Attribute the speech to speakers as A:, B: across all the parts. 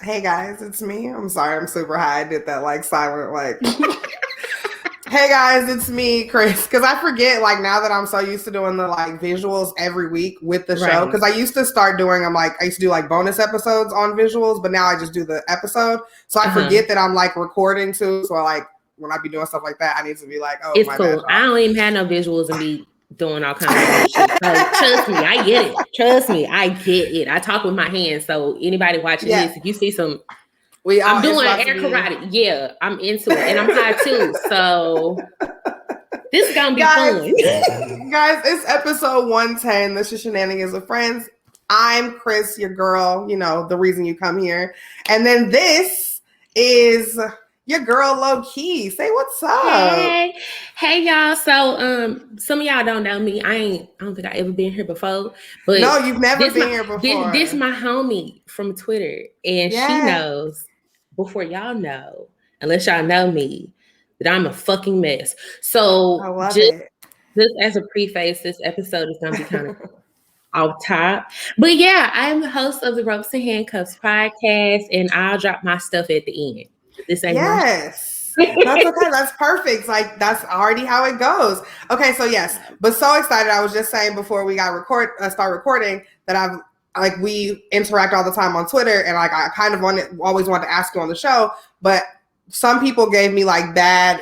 A: Hey guys, it's me. I'm sorry, I'm super high. I did that like silent, like. Hey guys, it's me, Chris. Because I forget, like now that I'm so used to doing the like visuals every week with the show. Because I used to start doing them like I used to do like bonus episodes on visuals, but now I just do the episode. So I forget that I'm like recording too. So like when I be doing stuff like that, I need to be like, oh,
B: it's
A: my
B: cool.
A: bad.
B: I don't even have no visuals and be doing all kinds of shit. So trust me, I get it. Trust me, I get it. I talk with my hands. So anybody watching this, if you see some, I'm doing air karate. Yeah, I'm into it, and I'm high too. So this is gonna be fun.
A: Guys, it's episode 110. This is Shenanigans with Friends. I'm Chris, your girl. You know the reason you come here, and then this is your girl low key. Say what's up.
B: Hey y'all. So some of y'all don't know me. I don't think I ever been here before. But
A: no, you've never been here before.
B: This my homie from Twitter. And she knows before y'all know, unless y'all know me, that I'm a fucking mess. So
A: I love it.
B: Just as a preface, this episode is gonna be kind of off top. But yeah, I'm the host of the Ropes and Handcuffs podcast, and I'll drop my stuff at the end. This ain't
A: that's okay. That's perfect. Like that's already how it goes. Okay, so yes, but so excited. I was just saying before we got start recording that we interact all the time on Twitter, and like I kind of always wanted to ask you on the show, but some people gave me like bad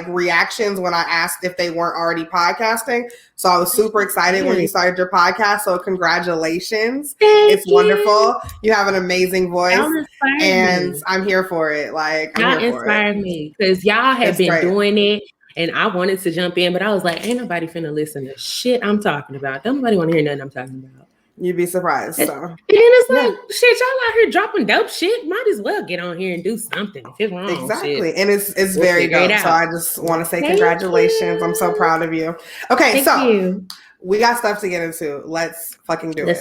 A: reactions when I asked if they weren't already podcasting. So I was super excited when you started your podcast. So congratulations. It's wonderful. You have an amazing voice and I'm here for it. Like
B: y'all inspired me because y'all have been doing it and I wanted to jump in, but I was like, ain't nobody finna listen to shit I'm talking about. Don't nobody want to hear nothing I'm talking about.
A: You'd be surprised. So.
B: And then it's like, shit, y'all out here dropping dope shit. Might as well get on here and do something if it's wrong.
A: Exactly. Shit. And it's very dope. So I just want to say congratulations. I'm so proud of you. Okay, we got stuff to get into. Let's fucking do it.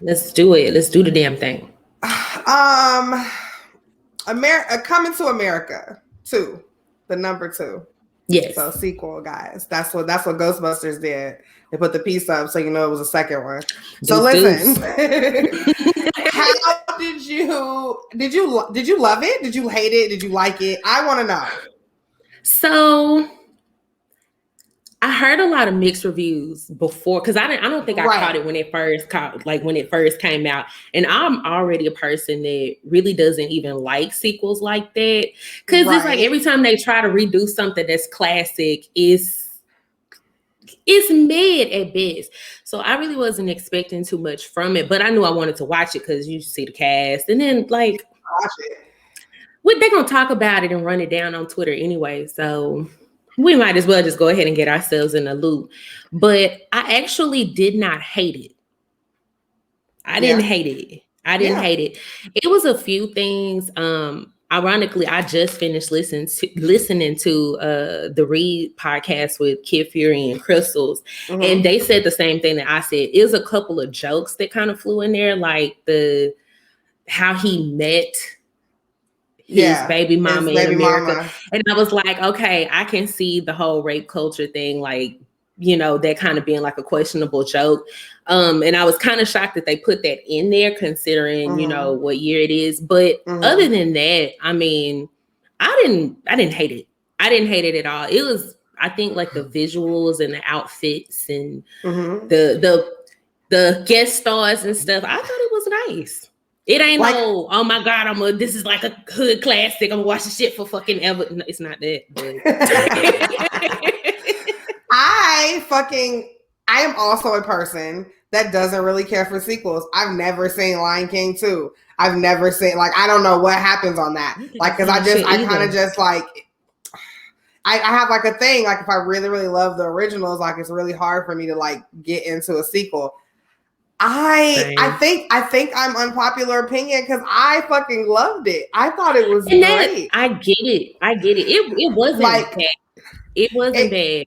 B: Let's do it. Let's do the damn thing.
A: Coming to America 2, the number 2.
B: Yes.
A: So sequel, guys. That's what Ghostbusters did. They put the piece up so you know it was a second one. So listen. How did you love it? Did you hate it? Did you like it? I want to know.
B: So I heard a lot of mixed reviews before because I don't think I caught it when it first came out. And I'm already a person that really doesn't even like sequels like that. Because it's like every time they try to redo something that's classic, it's mid at best. So I really wasn't expecting too much from it, but I knew I wanted to watch it because you see the cast. And then like
A: watch it.
B: They're gonna talk about it and run it down on Twitter anyway. So we might as well just go ahead and get ourselves in the loop. But I actually did not hate it. I didn't hate it. It was a few things. Ironically, I just finished listening to the Read podcast with Kid Fury and Crystals, and they said the same thing that I said. It was a couple of jokes that kind of flew in there, like how he met his baby mama in America, and I was like, okay, I can see the whole rape culture thing, like that kind of being like a questionable joke. And I was kind of shocked that they put that in there considering, what year it is. But other than that, I mean, I didn't hate it. I didn't hate it at all. It was, I think like the visuals and the outfits and the guest stars and stuff. I thought it was nice. It ain't like, oh my God, this is like a hood classic. I'm gonna watch the shit for fucking ever. No, it's not that.
A: I am also a person that doesn't really care for sequels. I've never seen Lion King 2. I've never seen, I don't know what happens on that. Like, cause I kind of just like, I have like a thing, like if I really, really love the originals, like it's really hard for me to like get into a sequel. I think I'm unpopular opinion because I fucking loved it. I thought it was great.
B: I get it. It wasn't bad. It wasn't bad.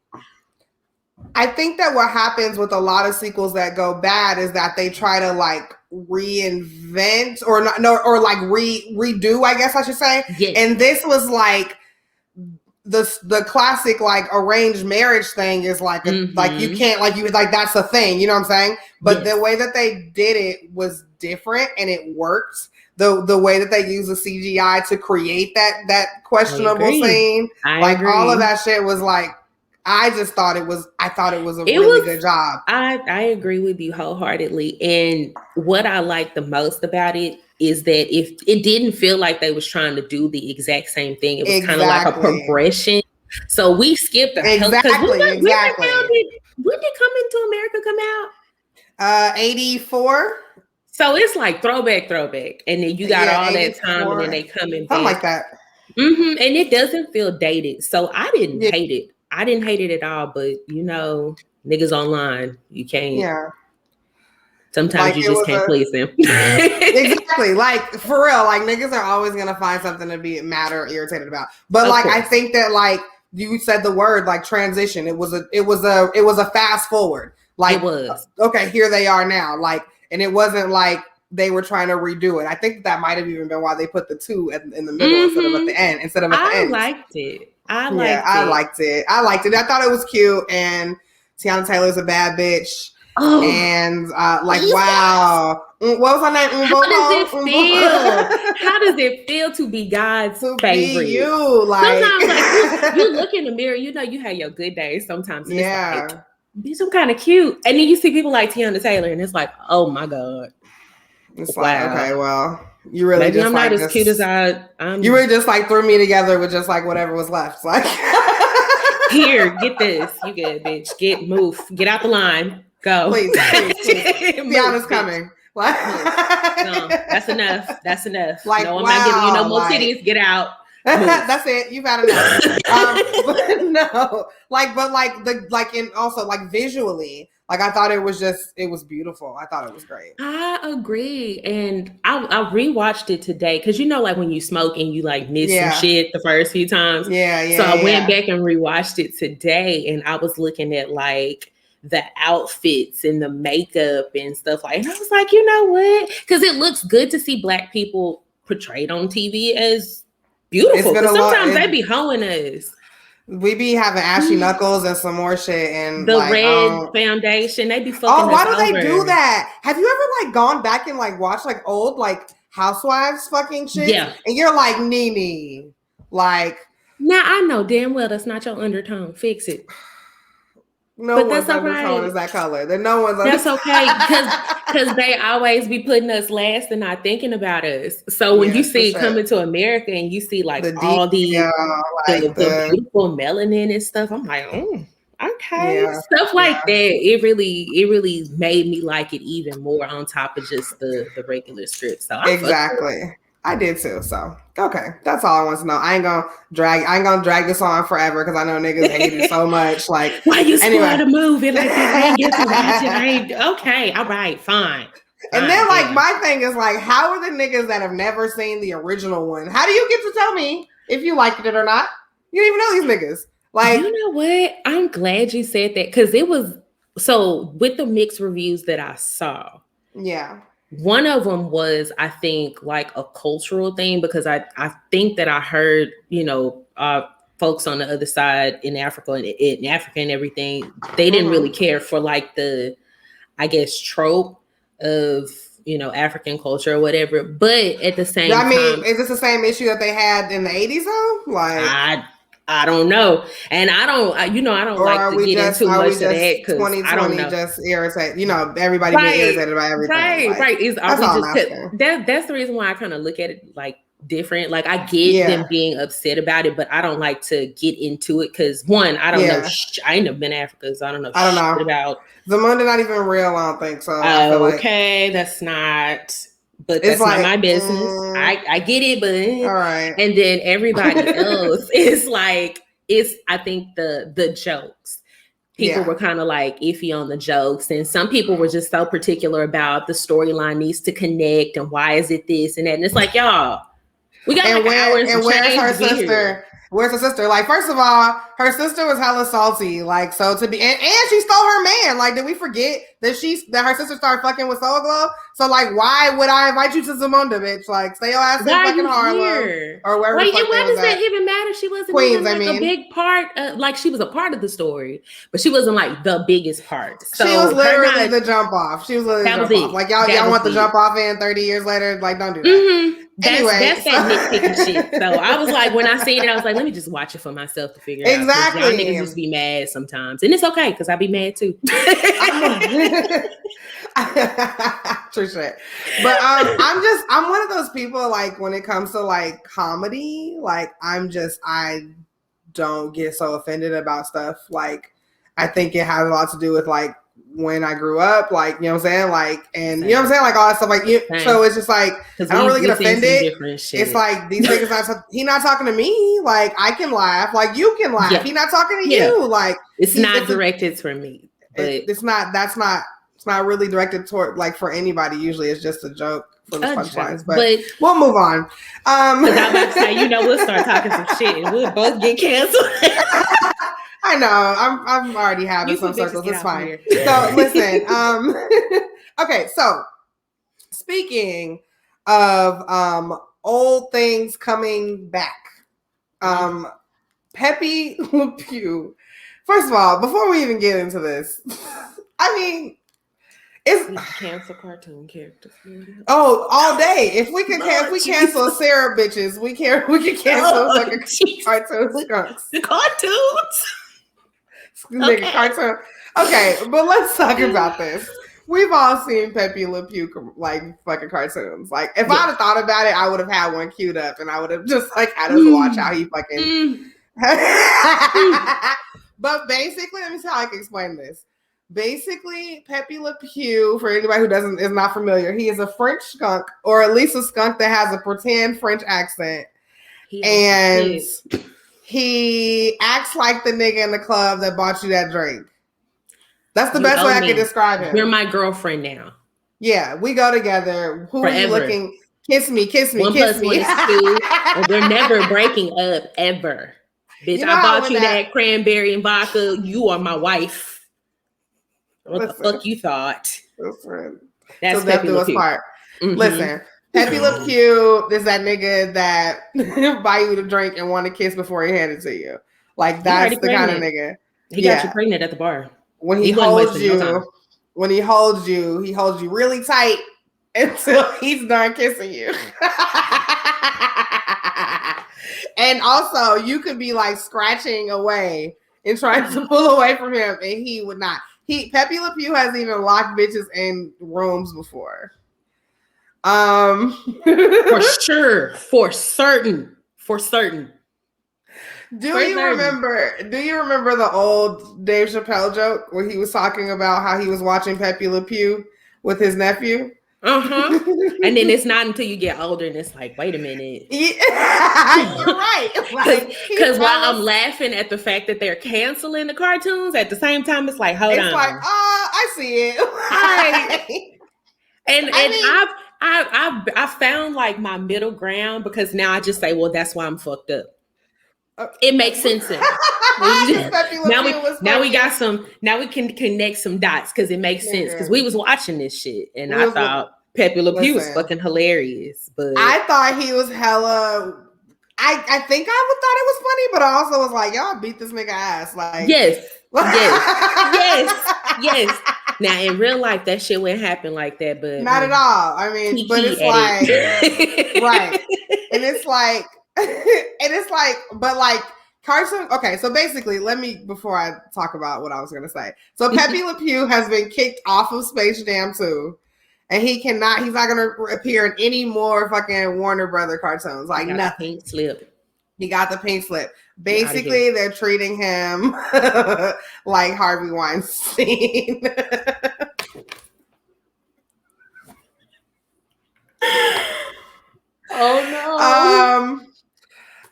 A: I think that what happens with a lot of sequels that go bad is that they try to like reinvent redo, I guess I should say.
B: Yes.
A: And this was like the classic like arranged marriage thing is like like you can't like that's a thing, you know what I'm saying? But the way that they did it was different and it worked. The way that they use the CGI to create that questionable scene, like all of that shit was like, I thought it was a really good job.
B: I agree with you wholeheartedly. And what I like the most about it is that if it didn't feel like they was trying to do the exact same thing, it was kind of like a progression. So we skipped
A: exactly.
B: When did Coming to America come out?
A: 84.
B: So it's like throwback, and then you got all 84. That time, and then they coming back.
A: Something like that.
B: And it doesn't feel dated. So I didn't hate it. I didn't hate it at all. But you know, niggas online, you can't.
A: Yeah.
B: Sometimes like you just can't please them.
A: Exactly. Like for real, like niggas are always gonna find something to be mad or irritated about. But of course. I think that like you said the word like transition. It was a fast forward. Like
B: it was.
A: Okay, here they are now. Like, and it wasn't like they were trying to redo it. I think that might have even been why they put the 2 in the middle instead of at the end.
B: I liked it.
A: I liked it. I thought it was cute, and Tiana Taylor's a bad bitch. Oh, and wow. What was her name?
B: How does it feel to be God's favorite?
A: Be you, like
B: sometimes like you look in the mirror, you know you have your good days sometimes. And it's like, these are kind of cute. And then you see people like Tiana Taylor and it's like, oh my God.
A: It's like, okay, well, you really
B: maybe
A: just
B: I'm
A: like
B: not as cute as I'm.
A: You really just like threw me together with just like whatever was left. Like
B: here, get this. You good, bitch. Move. Get out the line. Go.
A: Please. Tiana's coming. What?
B: No, that's enough.
A: Like,
B: no, I'm not giving you no more titties. Get out.
A: That's it. You've had enough. But no, and also like visually, like I thought it was beautiful. I thought it was great.
B: I agree, and I rewatched it today because you know, like when you smoke and you like miss some shit the first few times.
A: Yeah.
B: So I went back and rewatched it today, and I was looking at like the outfits and the makeup and stuff like. And I was like, you know what? Because it looks good to see Black people portrayed on TV as beautiful. Sometimes they be hoeing us.
A: We be having ashy knuckles and some more shit and
B: the like, red foundation. They be fucking.
A: Oh, why do
B: over.
A: They do that? Have you ever like gone back and like watched like old like housewives fucking shit?
B: Yeah.
A: And you're like, Nene, like.
B: Now I know damn well that's not your undertone. Fix it.
A: No one's undertone is that color. Then no one's.
B: That's okay because they always be putting us last and not thinking about us. So when you see Coming to America and you see like all the beautiful melanin and stuff, I'm like, okay, stuff like that. It really made me like it even more on top of just the regular script. So
A: exactly. I did too. So okay, that's all I want to know. I ain't gonna drag this on forever because I know niggas hate it so much. Like,
B: why you spoil the movie like that? Okay, all right, fine.
A: And then like my thing is like, how are the niggas that have never seen the original one? How do you get to tell me if you liked it or not? You don't even know these niggas. Like,
B: you know what? I'm glad you said that because it was so with the mixed reviews that I saw.
A: Yeah.
B: One of them was, I think, like a cultural thing because I think that I heard, you know, folks on the other side in Africa and everything, they didn't really care for like the, I guess, trope of, you know, African culture or whatever. But at the same time,
A: is this the same issue that they had in the 80s though? Like
B: I don't know. And I don't like to get into much of that because 2020 I don't know.
A: Just irritate, you know, everybody being irritated by everything.
B: Right. That's the reason why I kind of look at it like different. Like I get them being upset about it, but I don't like to get into it because one, I don't know. I ain't never been to Africa, so I don't know shit about.
A: The Monday not even real, I don't think so.
B: Okay, that's not. But that's not my business. I get it, but
A: all right.
B: And then everybody else is like, I think the jokes. People were kind of like iffy on the jokes. And some people were just so particular about the storyline needs to connect and why is it this and that. And it's like, y'all, we got like hours and where's her sister?
A: Where's her sister? Like, first of all, her sister was hella salty. Like, so to be, and she stole her man. Like, did we forget that her sister started fucking with Soul Glow? So like, why would I invite you to Zamunda, bitch? Like, stay your ass in fucking Harlem or wherever.
B: Like, and why does that even matter? She wasn't
A: Queens,
B: even like a big part. Like, she was a part of the story, but she wasn't like the biggest part. So
A: she was literally the jump off. She was literally the jump off. Like, y'all want the jump off in 30 years later? Like, don't do that.
B: Mm-hmm. That's that nitpicky shit. So I was like, when I seen it, I was like, let me just watch it for myself to figure out.
A: Exactly.
B: Y'all niggas just be mad sometimes, and it's okay because I be mad too.
A: True shit. But I'm one of those people, like, when it comes to like comedy, like I don't get so offended about stuff. Like, I think it has a lot to do with like when I grew up, like, you know what I'm saying? Like, and you know what I'm saying? Like all that stuff. Like, so it's just like, I don't really get offended. It's like, these niggas he not talking to me. Like, I can laugh. Like, you can laugh.
B: Yeah.
A: He not talking to you. Like,
B: it's not directed for me. But
A: it's not really directed toward like for anybody. Usually it's just a joke for the punchlines. But we'll move on.
B: Because I'm about to say, we'll start talking some shit and we'll both get canceled.
A: I know. I'm already having some circles. It's fine. So listen. Okay. So speaking of old things coming back, Pepe Le Pew. First of all, before we even get into this, I mean, it's
B: cancel cartoon characters.
A: Oh, all day. If we cancel Sarah bitches, we can cancel fucking cartoon skunks.
B: The cartoons.
A: Nigga, cartoon. Okay, but let's talk about this. We've all seen Pepe Le Pew like fucking cartoons. Like, if I'd have thought about it, I would have had one queued up and I would have just like had us watch how he fucking. But basically, let me see how I can explain this. Basically, Pepe Le Pew, for anybody who is not familiar, he is a French skunk, or at least a skunk that has a pretend French accent. And he acts like the nigga in the club that bought you that drink. That's the best way I can describe him.
B: You're my girlfriend now.
A: Yeah, we go together. Who are you looking? Kiss me, kiss me,
B: 1
A: kiss
B: +
A: me.
B: 1 is 2. And we're never breaking up, ever. Bitch, I bought you that cranberry and vodka. You are my wife. What the fuck you thought?
A: Listen.
B: That's
A: so Pepe Le Pew. Mm-hmm. Listen, Pepe Le Pew is that nigga that buy you the drink and want to kiss before he hand it to you. Like, that's the kind of nigga.
B: He got you pregnant at the bar.
A: When he holds you, he holds you really tight until he's done kissing you. And also, you could be like scratching away and trying to pull away from him, and he would not. Pepe Le Pew has even locked bitches in rooms before.
B: For sure, for certain.
A: Do you remember the old Dave Chappelle joke where he was talking about how he was watching Pepe Le Pew with his nephew?
B: Uh-huh. And then it's not until you get older and it's like, wait a minute.
A: Yeah, you're right.
B: Because while I'm laughing at the fact that they're canceling the cartoons, at the same time it's like, hold on.
A: It's like, I see it.
B: Right. And I've found like my middle ground, because now I just say, well, that's why I'm fucked up. It makes sense. Now we can connect some dots because it makes sense, because we was watching this shit and I thought Pepe Le Pew was fucking hilarious, but
A: I thought he was hella. I think I thought it was funny, but I also was like, y'all beat this nigga ass. Like,
B: yes. Now in real life, that shit wouldn't happen like that, but
A: not at all. I mean, but it's like right, and it's like, but like cartoon. Okay, so basically, before I talk about what I was gonna say. So Pepe Le Pew has been kicked off of Space Jam 2, and he's not gonna appear in any more fucking Warner Brother cartoons. Like, nothing.
B: Pink slip.
A: He got the pink slip. Basically, they're treating him like Harvey Weinstein.
B: Oh no.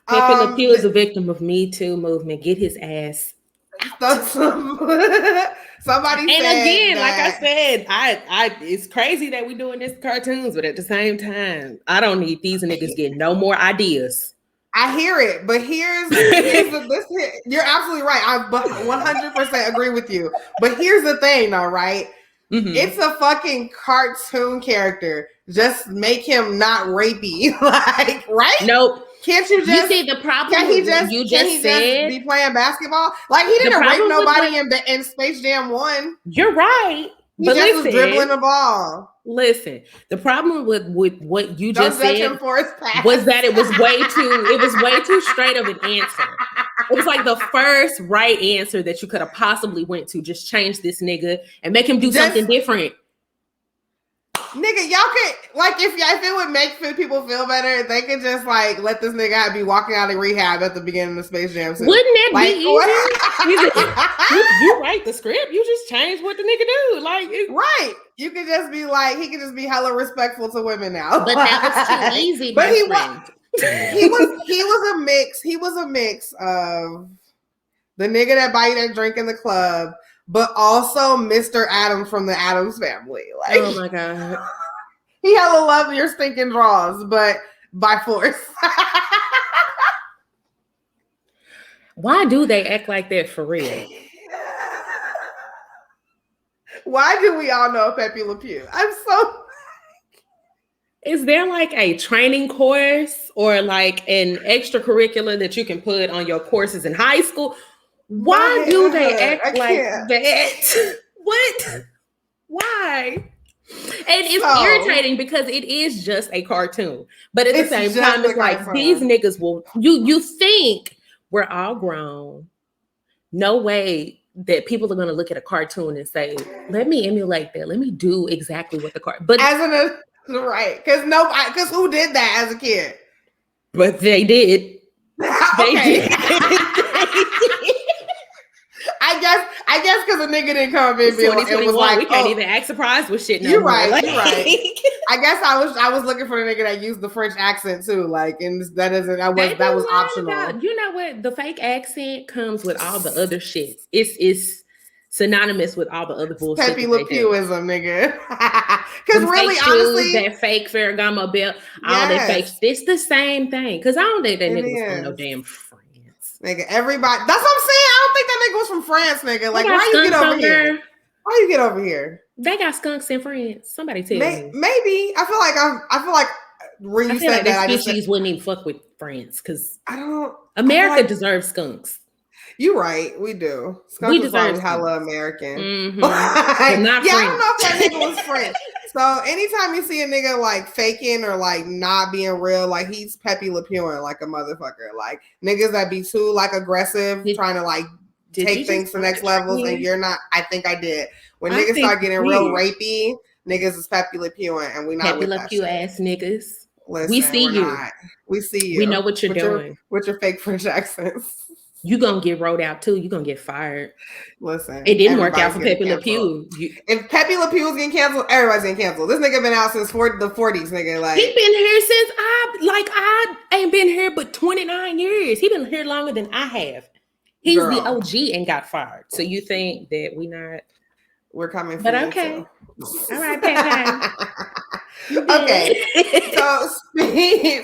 B: Pepe Le Pew is a victim of Me Too movement. Get his ass.
A: Somebody
B: and
A: said
B: again,
A: that,
B: like I said, I it's crazy that we're doing this cartoons, but at the same time, I don't need these niggas getting no more ideas.
A: I hear it, but here's you're absolutely right. I 100% agree with you. But here's the thing, though, right? It's a fucking cartoon character. Just make him not rapey. Like, right?
B: Nope.
A: Can't you just...
B: You see, the problem
A: can he just be playing basketball? Like, he didn't rape nobody in Space Jam 1.
B: You're right.
A: He just was dribbling the ball.
B: Listen, the problem with what you just said
A: was
B: that it was way too straight of an answer. It was like the first right answer that you could have possibly went to. Just change this nigga and make him do something different.
A: Nigga, y'all could, like, if it would make people feel better, they could just, like, let this nigga be walking out of rehab at the beginning of Space Jam 2.
B: Wouldn't that be easy? You write the script, you just change what the nigga do. Like,
A: right. You could just be like, he could just be hella respectful to women now.
B: But that was too easy,
A: but he was a mix of the nigga that buy you that drink in the club, but also Mr. Addams from the Addams Family. Like,
B: oh my God.
A: He hella love your stinking draws, but by force.
B: Why do they act like that for real?
A: Why do we all know Pepe Le Pew? I'm so...
B: Is there like a training course or like an extracurricular that you can put on your courses in high school? Why do they act like that? What? Why? And it's irritating because it is just a cartoon. But at the same time, it's like these niggas will, you think we're all grown. No way that people are going to look at a cartoon and say, let me emulate that. Let me do exactly what the cartoon. But
A: right. Because who did that as a kid?
B: But they did. They did.
A: I guess because a nigga didn't come in. It was like,
B: we can't even act surprised with shit.
A: You're right. Like, you're right. I guess I was looking for the nigga that used the French accent too. Like, and that was optional.
B: You know what? The fake accent comes with all the other shit. It's synonymous with all the other bullshit.
A: Pepe Le Pewism, nigga. Because really, honestly,
B: that fake Ferragamo belt, all that fake. It's the same thing. Because I don't think that nigga was from no damn France.
A: Nigga, everybody. That's what I'm saying. I don't think that nigga was from France, nigga. Like, why you get over here? Why you get over here?
B: They got skunks in France. Somebody tell me.
A: Maybe. I feel like when you said that,
B: the species wouldn't even fuck with France because
A: America
B: like, deserves skunks.
A: You're right. We do. Skunks is probably hella American.
B: Mm-hmm.
A: I
B: don't know if
A: that nigga was French. So anytime you see a nigga like faking or like not being real, like he's Pepe Le Pewing like a motherfucker. Like niggas that be too like aggressive, trying to like take things to next levels, and you're not. I think I did. When niggas start getting real rapey, niggas is Pepe Le Pewing, and we not
B: Pepe Le Pew ass niggas.
A: Listen,
B: we see you.
A: Not. We see you.
B: We know what you're doing
A: with your fake French accents.
B: You gonna get rolled out too. You gonna get fired.
A: Listen,
B: it didn't work out for Pepe Le Pew.
A: If Pepe Le Pew was getting canceled, everybody's getting canceled. This nigga been out since the 40s, nigga. Like
B: he been here since I ain't been here but 29 years. He been here longer than I have. He's the OG and got fired. So you think that
A: we're coming for
B: but
A: you
B: okay.
A: too.
B: All right, Pepe.
A: Okay. So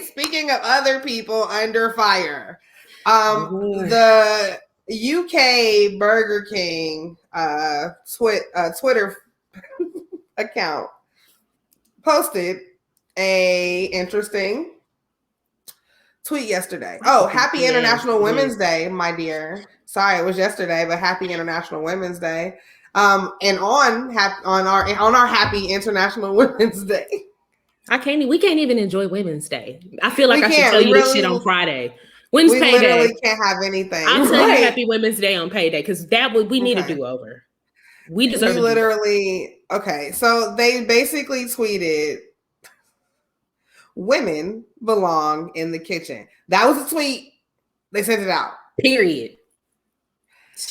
A: speaking of other people under fire. The UK Burger King Twitter account posted a interesting tweet yesterday. Oh, happy International Women's Day, my dear. Sorry, it was yesterday, but happy International Women's Day. And on our happy International Women's Day.
B: We can't even enjoy Women's Day. I feel like I should tell you this shit on Friday. When's payday? We
A: literally can't have anything.
B: I'll tell you Happy Women's Day on payday because we need a do-over. We deserve
A: okay. So they basically tweeted, "Women belong in the kitchen." That was a tweet. They sent it out.
B: Period.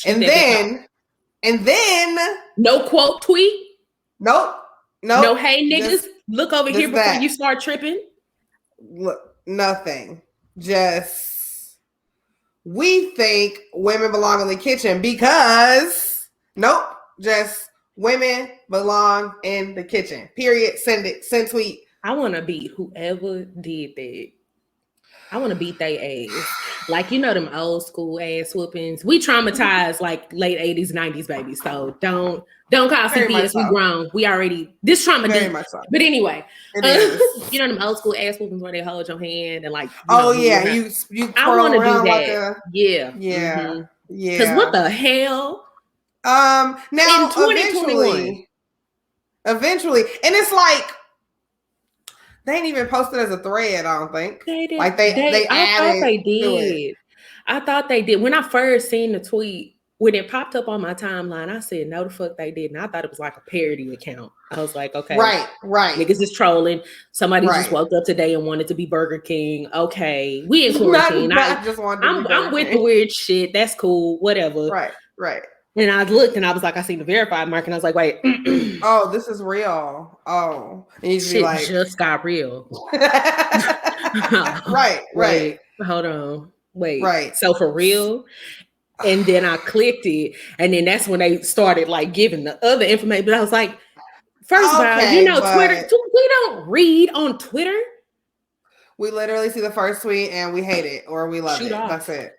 A: And then
B: no quote tweet.
A: Nope.
B: No, hey niggas, look over here before you start tripping.
A: Look, nothing. Just we think women belong in the kitchen because just women belong in the kitchen. Period. Send tweet.
B: I want to be whoever did that. I want to beat they ass. Like, you know, them old school ass whoopings. We traumatized like late 80s, 90s babies. So don't call CP as we grown. We already, this trauma
A: Very
B: deep.
A: much so.
B: But anyway,
A: It is.
B: you know, them old school ass whoopings where they hold your hand and like,
A: you
B: I want to do that.
A: like
B: yeah.
A: Yeah.
B: Because what the hell?
A: Now
B: in 2021.
A: Eventually, and it's like they ain't even posted as a thread. I don't think
B: they did.
A: Like they added.
B: I thought they did. I thought they did. When I first seen the tweet, when it popped up on my timeline, I said, "No, the fuck they didn't." I thought it was like a parody account. I was like, "Okay,
A: right,
B: niggas is trolling. Somebody just woke up today and wanted to be Burger King. Okay, we in quarantine. I'm with the weird shit. That's cool. Whatever.
A: Right."
B: And I looked and I was like, I seen the verified mark and I was like, wait.
A: Oh, this is real. Oh. And you
B: shit
A: like,
B: just got real.
A: Right.
B: Wait, hold on. Wait.
A: Right.
B: So for real? And then I clicked it. And then that's when they started like giving the other information. But I was like, first of all, you know, Twitter, we don't read on Twitter.
A: We literally see the first tweet and we hate it or we love it. That's it.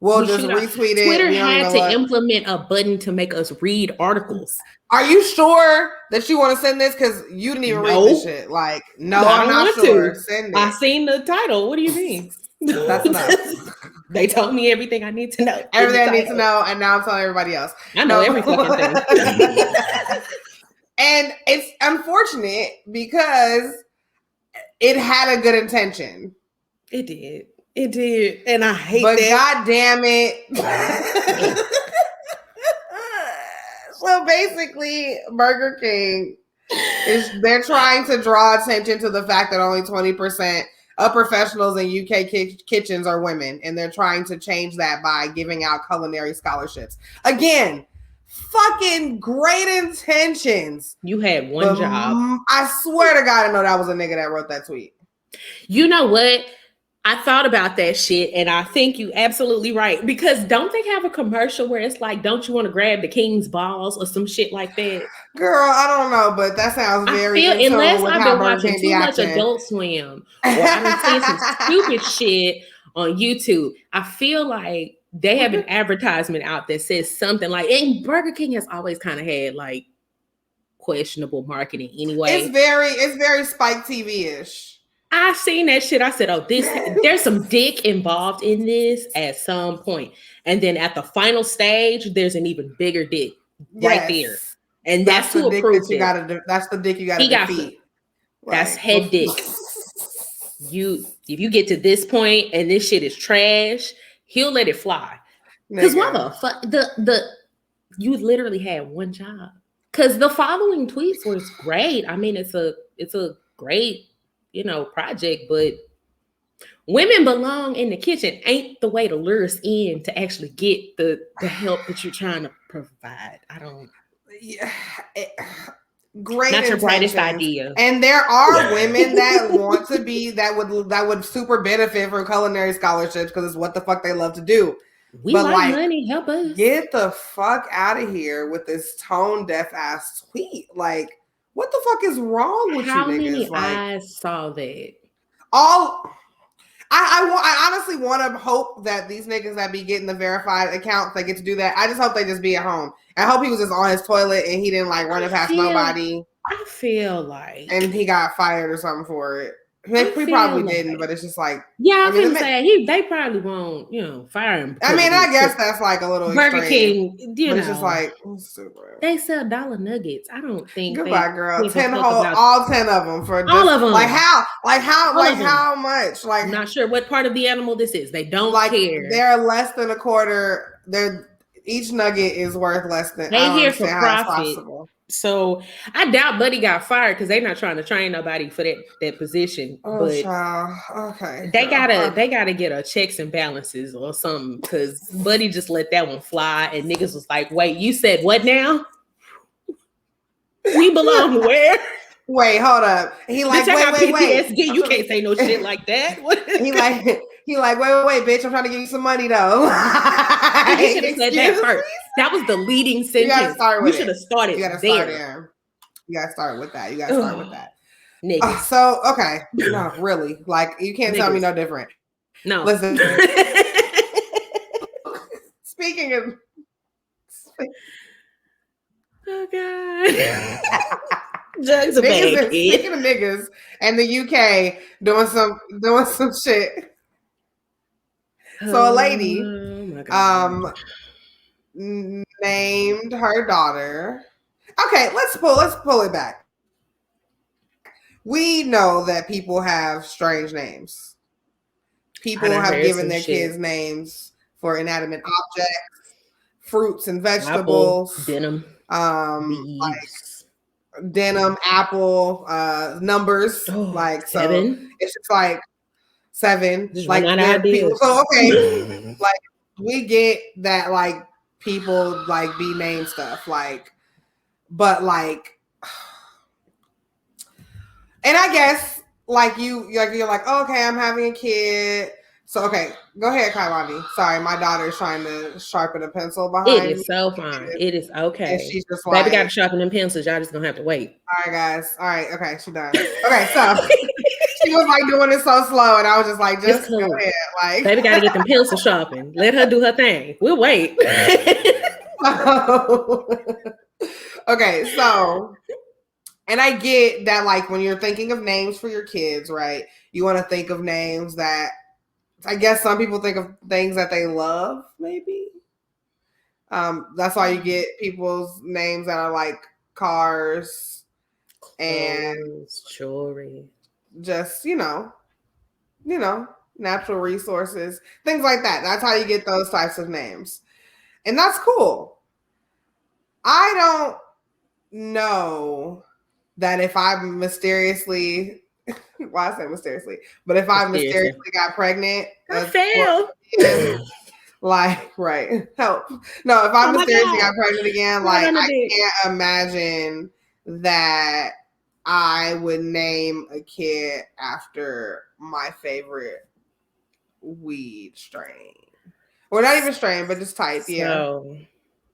B: We'll
A: just retweet it.
B: Twitter had to implement a button to make us read articles.
A: Are you sure that you want to send this? Because you didn't even read this shit. Like, no, I'm not sure. Send it.
B: I seen the title. What do you mean?
A: That's enough.
B: They told me everything I need to know.
A: Everything I need to know, and now I'm telling everybody else.
B: I know every fucking thing.
A: And it's unfortunate because it had a good intention.
B: It did. It did. And I hate
A: but
B: that.
A: God damn it. So basically, Burger King they're trying to draw attention to the fact that only 20% of professionals in UK kitchens are women, and they're trying to change that by giving out culinary scholarships. Again, fucking great intentions.
B: You had one job.
A: I swear to God, I know that was a nigga that wrote that tweet.
B: You know what? I thought about that shit, and I think you absolutely right. Because don't they have a commercial where it's like, don't you want to grab the king's balls or some shit like that?
A: Girl, I don't know, but that sounds very
B: unless I've been watching too much Adult Swim or I've been seeing some stupid shit on YouTube. I feel like they have an advertisement out that says something like, and Burger King has always kind of had like questionable marketing anyway.
A: It's very Spike TV-ish.
B: I seen that shit. I said, oh, there's some dick involved in this at some point. And then at the final stage, there's an even bigger dick right there. And that's who approved it.
A: That's the dick you got to defeat.
B: That's head dick. If you get to this point and this shit is trash, he'll let it fly. Because why the fuck? You literally had one job. Because the following tweets was great. I mean, it's a great project, but women belong in the kitchen ain't the way to lure us in to actually get the help that you're trying to provide. I don't.
A: Yeah, great.
B: Not your brightest idea.
A: And there are women that want to be that would super benefit from culinary scholarships because it's what the fuck they love to do.
B: We like money. Help us.
A: Get the fuck out of here with this tone deaf ass tweet. Like, what the fuck is wrong with you niggas?
B: How many eyes saw that?
A: I honestly want to hope that these niggas that be getting the verified accounts, they get to do that. I just hope they just be at home. I hope he was just on his toilet and he didn't like run it past nobody.
B: I feel like.
A: And he got fired or something for it. He probably didn't, but it's just like.
B: Yeah, I was going to say, they probably won't, fire him.
A: I mean, I guess that's like a little
B: Burger
A: extreme.
B: King,
A: it's just like, super.
B: They sell dollar nuggets. I don't think.
A: Goodbye, girl. All 10 of them for
B: all of them.
A: Like how much? Like,
B: I'm not sure what part of the animal this is. They don't care.
A: They're less than a quarter. Each nugget is worth less than.
B: They here for profit. So I doubt Buddy got fired because they're not trying to train nobody for that position.
A: Oh, child. Okay.
B: They gotta get a checks and balances or something because Buddy just let that one fly and niggas was like, wait, you said what now? We belong where?
A: Wait, hold up. He like, wait.
B: You can't say no shit like that.
A: He like, wait, bitch. I'm trying to give you some money though.
B: You should have said that first. That was the leading sentence. You should have started there.
A: You gotta start with that.
B: Niggas.
A: So okay, no, really, like you can't tell me no different.
B: No.
A: Listen. Speaking of.
B: Oh God. Jugs of
A: Speaking of niggas and the UK doing some shit. So a lady named her daughter. Okay, let's pull it back. We know that people have strange names. People have given their kids names for inanimate objects, fruits and vegetables,
B: denim,
A: like denim, apple, numbers, like 7. So it's just like 7.
B: Just
A: like
B: people.
A: So okay, like we get that like people like be name stuff like, but like, and I guess like you're like, oh, okay, I'm having a kid. So okay, go ahead, Kailani. Sorry, my daughter is trying to sharpen a pencil behind me.
B: It is so fine. It is okay.
A: And she's just like,
B: baby got to sharpen them pencils. Y'all just gonna have to wait.
A: All right, guys. All right, okay, she's done. Okay, so she was like doing it so slow, and I was just like, just go ahead. Like,
B: baby got to get them pencils sharpened. Let her do her thing. We'll wait.
A: Okay, so, and I get that, like, when you're thinking of names for your kids, right? You want to think of names that, I guess some people think of things that they love, maybe. That's why you get people's names that are like cars, clothes, and
B: jewelry,
A: just you know, natural resources, things like that. That's how you get those types of names, and that's cool. I don't know that if I mysteriously, well, I say mysteriously, but if I mysteriously got pregnant,
B: I failed.
A: Like, right, help. No, if I mysteriously got pregnant again, like, I can't imagine that I would name a kid after my favorite weed strain. Or not even strain, but just type, yeah.
B: So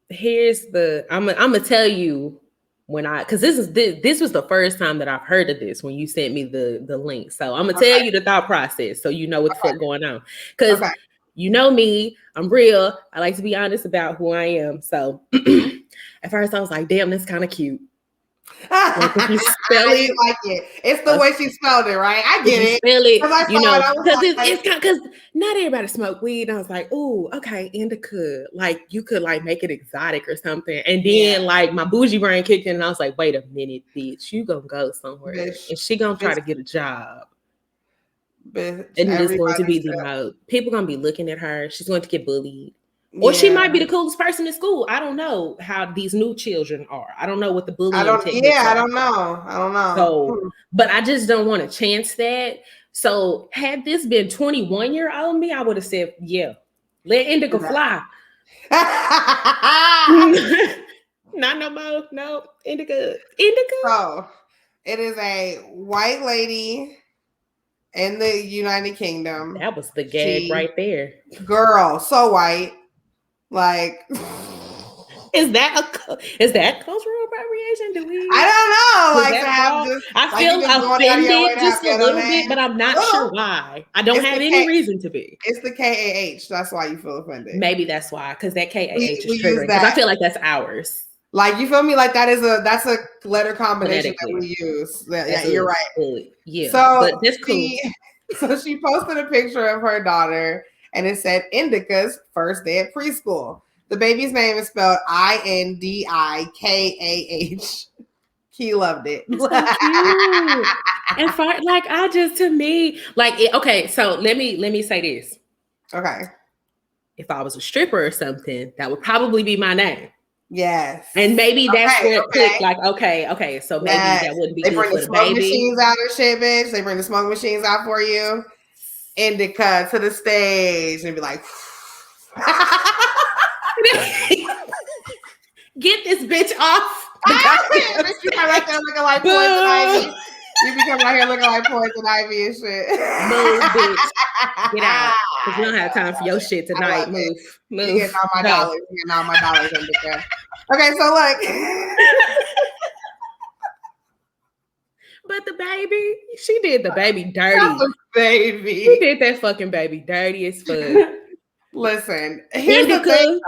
B: here's the, I'm gonna tell you because this was the first time that I've heard of this when you sent me the link. So I'm gonna tell you the thought process so you know what the fuck going on. Because you know me, I'm real. I like to be honest about who I am. So at first I was like, damn, that's kind of cute.
A: Like if you spell it, like it. It's the way she spelled it, right? I get it.
B: Spell it, because not everybody smoke weed. And I was like, oh, okay, indica. Like you could like make it exotic or something. And then like my bougie brain kicked in, and I was like, wait a minute, bitch, you gonna go somewhere, and she gonna try to get a job. Bitch, and it is going to be the most. People gonna be looking at her. She's going to get bullied. Or she might be the coolest person in school. I don't know how these new children are. I don't know what the bullying techniques are.
A: I don't know.
B: So, but I just don't want to chance that. So had this been 21-year-old me, I would have said, yeah, let indica fly. Not no more. No, indica.
A: So it is a white lady in the United Kingdom.
B: That was the gag right there.
A: Girl, so white. Like,
B: is that cultural appropriation?
A: I don't know. Like to have just,
B: I feel offended just a little bit, but I'm not sure why. I don't have any reason to be.
A: It's the KAH. That's why you feel offended.
B: Maybe that's why, because that KAH is triggering. Because I feel like that's ours.
A: Like, you feel me? Like that's a letter combination that we use. Yeah, you're right.
B: Yeah.
A: So
B: but that's cool.
A: So she posted a picture of her daughter. And it said Indica's first day at preschool. The baby's name is spelled INDIKAH. He loved it.
B: So cute. And to me, okay, so let me say this.
A: Okay.
B: If I was a stripper or something, that would probably be my name.
A: Yes.
B: And maybe that's where it clicked. Like, okay, so maybe that wouldn't be good for the baby. They bring the smoke
A: machines out and shit, bitch. They bring the smoke machines out for you. Indica to the stage and be like,
B: get this bitch off.
A: Bitch, you come right there looking like Poison Ivy. You be coming out here looking like Poison Ivy and shit.
B: Move, bitch. Get out. Because we don't have time for your shit tonight. Move.
A: You're getting all my dollars. You're getting all my dollars, Indica. Okay, so like.
B: But the baby, she did the baby dirty.
A: Baby.
B: She did that fucking baby dirty as fuck.
A: Listen, here's the thing.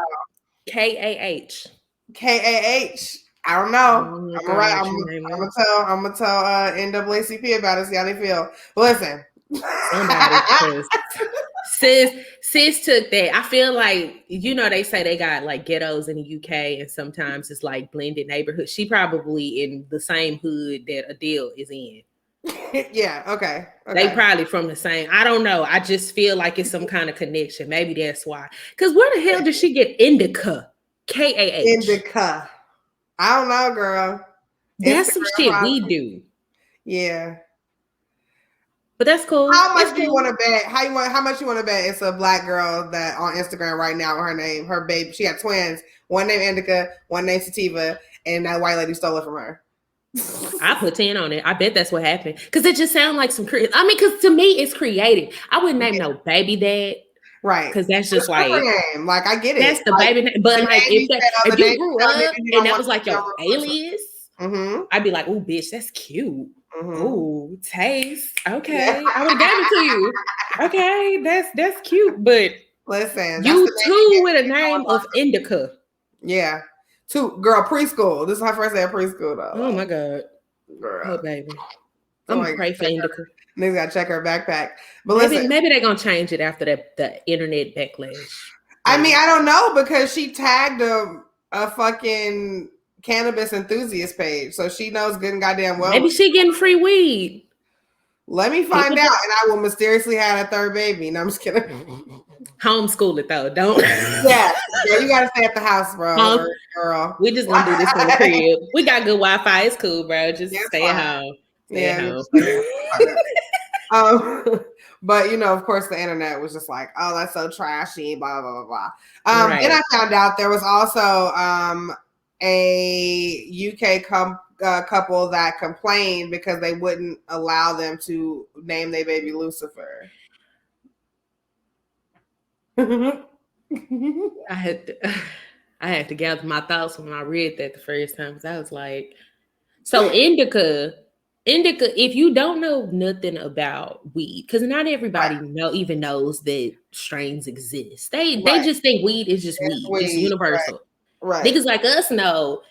B: K-A-H.
A: K-A-H. I don't know.
B: Oh,
A: I'm gonna tell NAACP about it, see how they feel. Listen.
B: Somebody sis took that. I feel like, they say they got like ghettos in the UK and sometimes it's like blended neighborhoods. She probably in the same hood that Adele is in.
A: Yeah, okay.
B: They probably from the same. I don't know. I just feel like it's some kind of connection. Maybe that's why. Because where the hell did she get indica? K-A-H.
A: Indica. I don't know, girl.
B: That's some shit we do.
A: Yeah.
B: But that's cool.
A: How much do you want to bet? How much you want to bet it's a black girl that on Instagram right now with her baby? She had twins. One named Indica, one named Sativa, and that white lady stole it from her.
B: I put 10 on it. I bet that's what happened. Because it just sounds like some because to me it's creative. I wouldn't name no baby that.
A: Right.
B: Because that's just like
A: name. Like I get it.
B: That's the baby name. But like if you grew up and that was like your alias, I'd be like, oh bitch, that's cute. Oh, taste. Okay. Yeah. I would have gave it to you. Okay, that's cute. But
A: listen,
B: you too with a name of Indica.
A: Yeah. Girl, preschool. This is my first day of preschool though.
B: Oh my God.
A: Girl.
B: Oh baby. I'm gonna pray for Indica.
A: Niggas gotta check her backpack. But
B: maybe they're gonna change it after the internet backlash.
A: I mean, I don't know because she tagged a fucking cannabis enthusiast page, so she knows good and goddamn well.
B: Maybe she getting free weed.
A: Let me find out, and I will mysteriously have a third baby. No, I'm just kidding.
B: Homeschool it though, don't.
A: Yeah, you gotta stay at the house, bro. Girl,
B: we just gonna do this from the crib. We got good Wi-Fi. It's cool, bro. Just stay at home.
A: But of course, the internet was just like, "Oh, that's so trashy." Blah blah blah blah. Right. Then I found out there was also a UK couple that complained because they wouldn't allow them to name their baby Lucifer.
B: I had to gather my thoughts when I read that the first time. I was like, so Indica, if you don't know nothing about weed, because not everybody even knows that strains exist. They just think weed is just weed. It's universal. Right. Niggas like us know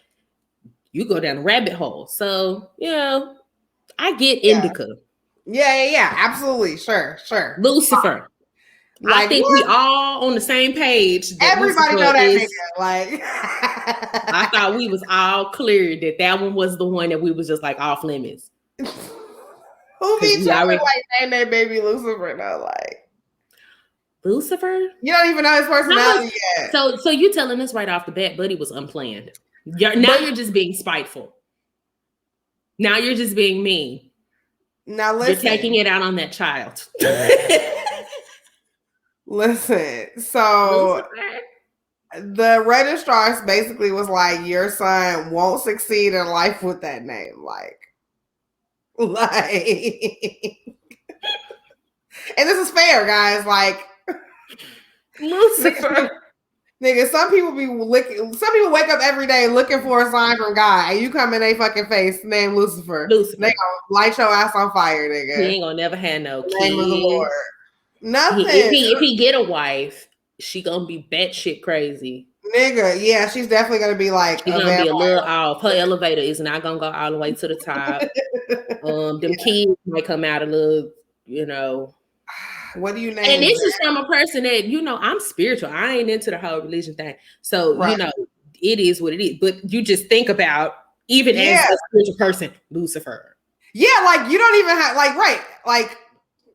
B: you go down a rabbit hole. So, I get Indica.
A: Yeah. Absolutely. Sure.
B: Lucifer. I think we all on the same page.
A: Everybody know that nigga. Like,
B: I thought we was all clear that one was the one that we was just like off limits.
A: Who be trying to like name their baby Lucifer though? Like
B: Lucifer?
A: You don't even know his personality yet.
B: So you telling us right off the bat, Buddy was unplanned. You're just being spiteful. Now you're just being mean.
A: Now listen.
B: You're taking it out on that child.
A: Listen, so the registrar basically was like, your son won't succeed in life with that name. Like, and this is fair, guys. Like,
B: Lucifer.
A: Nigga, some people wake up every day looking for a sign from God, and you come in their fucking face named Lucifer. They gonna light your ass on fire, nigga.
B: He ain't gonna never have no kids.
A: Name of the Lord. Nothing.
B: If he get a wife, she gonna be batshit crazy.
A: Nigga, yeah, she's definitely gonna be like
B: she's gonna be a little off. Her elevator is not gonna go all the way to the top. Them kids might come out a little,
A: What do you name?
B: And this is from a person that I'm spiritual. I ain't into the whole religion thing, so it is what it is. But you just think about even as a spiritual person, Lucifer.
A: Yeah, like you don't even have like.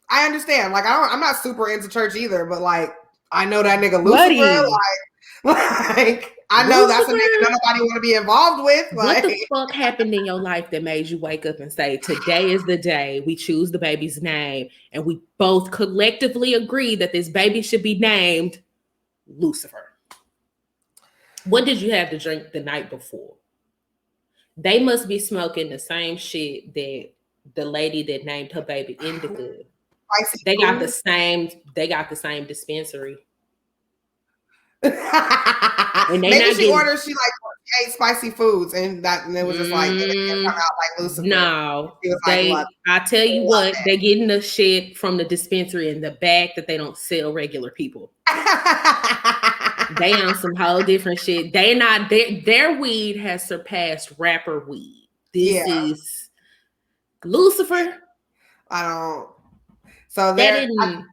A: I understand. Like, I'm not super into church either, but like, I know that nigga Lucifer. Like, I know that's a nigga nobody want to be involved with. Like,
B: what the fuck happened in your life that made you wake up and say, today is the day we choose the baby's name, and we both collectively agree that this baby should be named Lucifer? What did you have to drink the night before? They must be smoking the same shit that the lady that named her baby Indica. They got the same dispensary. And they
A: maybe
B: not
A: she
B: getting,
A: ordered. She ate spicy foods, and it was just like it didn't come out like Lucifer.
B: No,
A: She was like,
B: I tell you
A: love
B: what,
A: it.
B: they getting the shit from the dispensary in the bag that they don't sell regular people. They on some whole different shit. They not their weed has surpassed rapper weed. This is Lucifer.
A: I don't. So
B: That
A: there,
B: didn't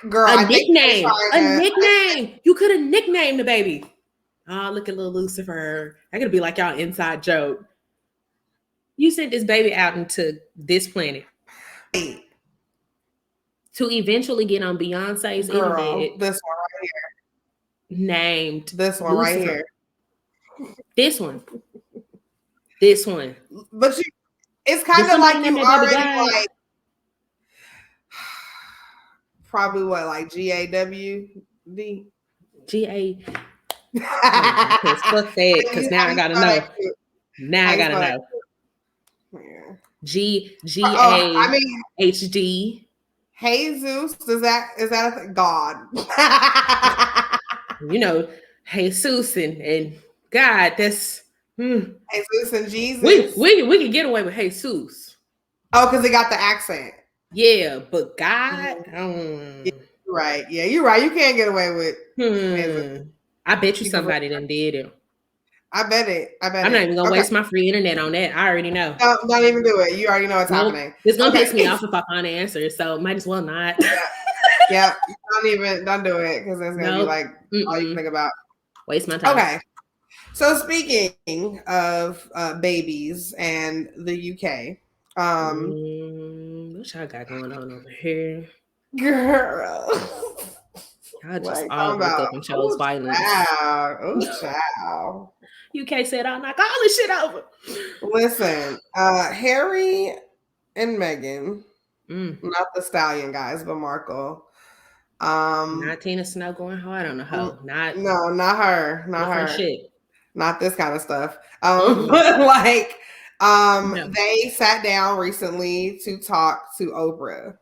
A: girl.
B: a
A: I think
B: nickname. You could have nicknamed the baby. Oh, look at little Lucifer. That could be like y'all inside joke. You sent this baby out into this planet to eventually get on Beyonce's internet.
A: This one right here.
B: Named
A: This one
B: Lucifer.
A: right here.
B: This one. This one.
A: But it's kind of like you already like probably what like GAWD.
B: GA. Because fuck that. Because now I gotta know. Now I gotta know. GAHD.
A: Jesus, is that a God?
B: You know, Jesus and God. That's
A: Jesus and Jesus.
B: We can get away with Jesus.
A: Oh, because they got the accent.
B: Yeah, but God.
A: Yeah, right. Yeah, you're right. You can't get away with.
B: I bet you somebody done did it.
A: I bet it.
B: I'm not even gonna waste my free internet on that. I already know.
A: No, don't even do it. You already know what's happening.
B: It's gonna piss me off if I find an answer, so might as well not.
A: Yeah. Don't do it because it's gonna be like all you think about.
B: Waste my time.
A: Okay. So speaking of babies and the UK,
B: what y'all got going on over here,
A: girl?
B: I just all woke up and chose violence.
A: Child.
B: UK said I'll knock all this shit over.
A: Listen, Harry and Meghan, not the stallion guys, but Markle.
B: Not Tina Snow going hard on the hoe. Not
A: her. Not her.
B: Shit.
A: Not this kind of stuff. They sat down recently to talk to Oprah.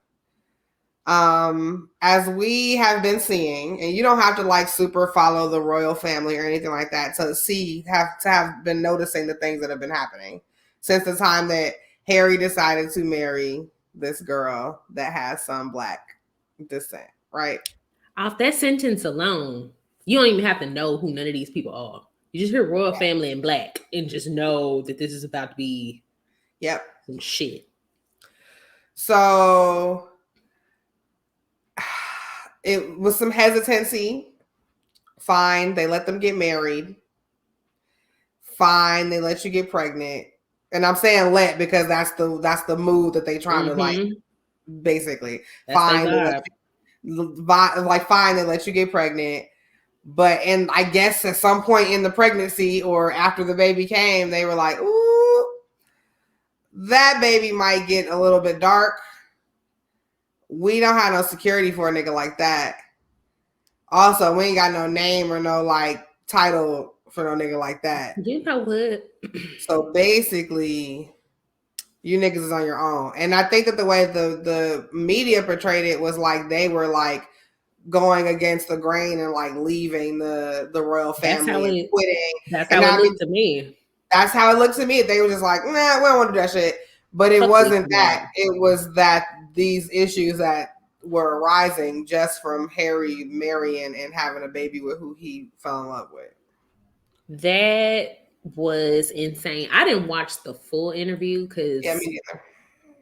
A: As we have been seeing, and you don't have to super follow the royal family or anything like that to have been noticing the things that have been happening since the time that Harry decided to marry this girl that has some Black descent, right?
B: Off that sentence alone, you don't even have to know who none of these people are. You just hear royal family and Black and just know that this is about to be some shit.
A: So it was some hesitancy. Fine, they let them get married. Fine, they let you get pregnant. And I'm saying let because that's the move that they trying to basically. That's fine, fine, they let you get pregnant. And I guess at some point in the pregnancy or after the baby came, they were like, ooh, that baby might get a little bit dark. We don't have no security for a nigga like that. Also, we ain't got no name or no title for no nigga like that.
B: You know what?
A: So basically, you niggas is on your own. And I think that the way the media portrayed it was they were going against the grain and leaving the royal family and quitting.
B: That's how it looked to me.
A: That's how it looked to me. They were just nah, we don't want to do that shit. But it wasn't that. It was that these issues that were arising just from Harry marrying and having a baby with who he fell in love with.
B: That was insane. I didn't watch the full interview because
A: me neither.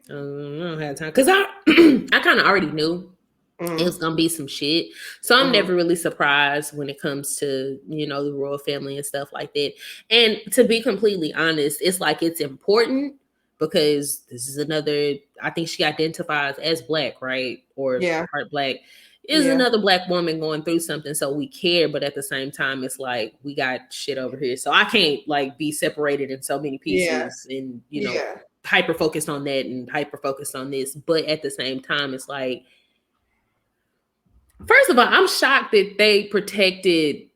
B: I don't have time because I kind of already knew it was gonna be some shit. So I'm never really surprised when it comes to the royal family and stuff like that. And to be completely honest, it's it's important. Because this is another, I think she identifies as Black, right? Or part Black. Is another Black woman going through something, so we care. But at the same time, it's we got shit over here. So I can't be separated in so many pieces and, hyper focused on that and hyper focused on this. But at the same time, it's first of all, I'm shocked that they protected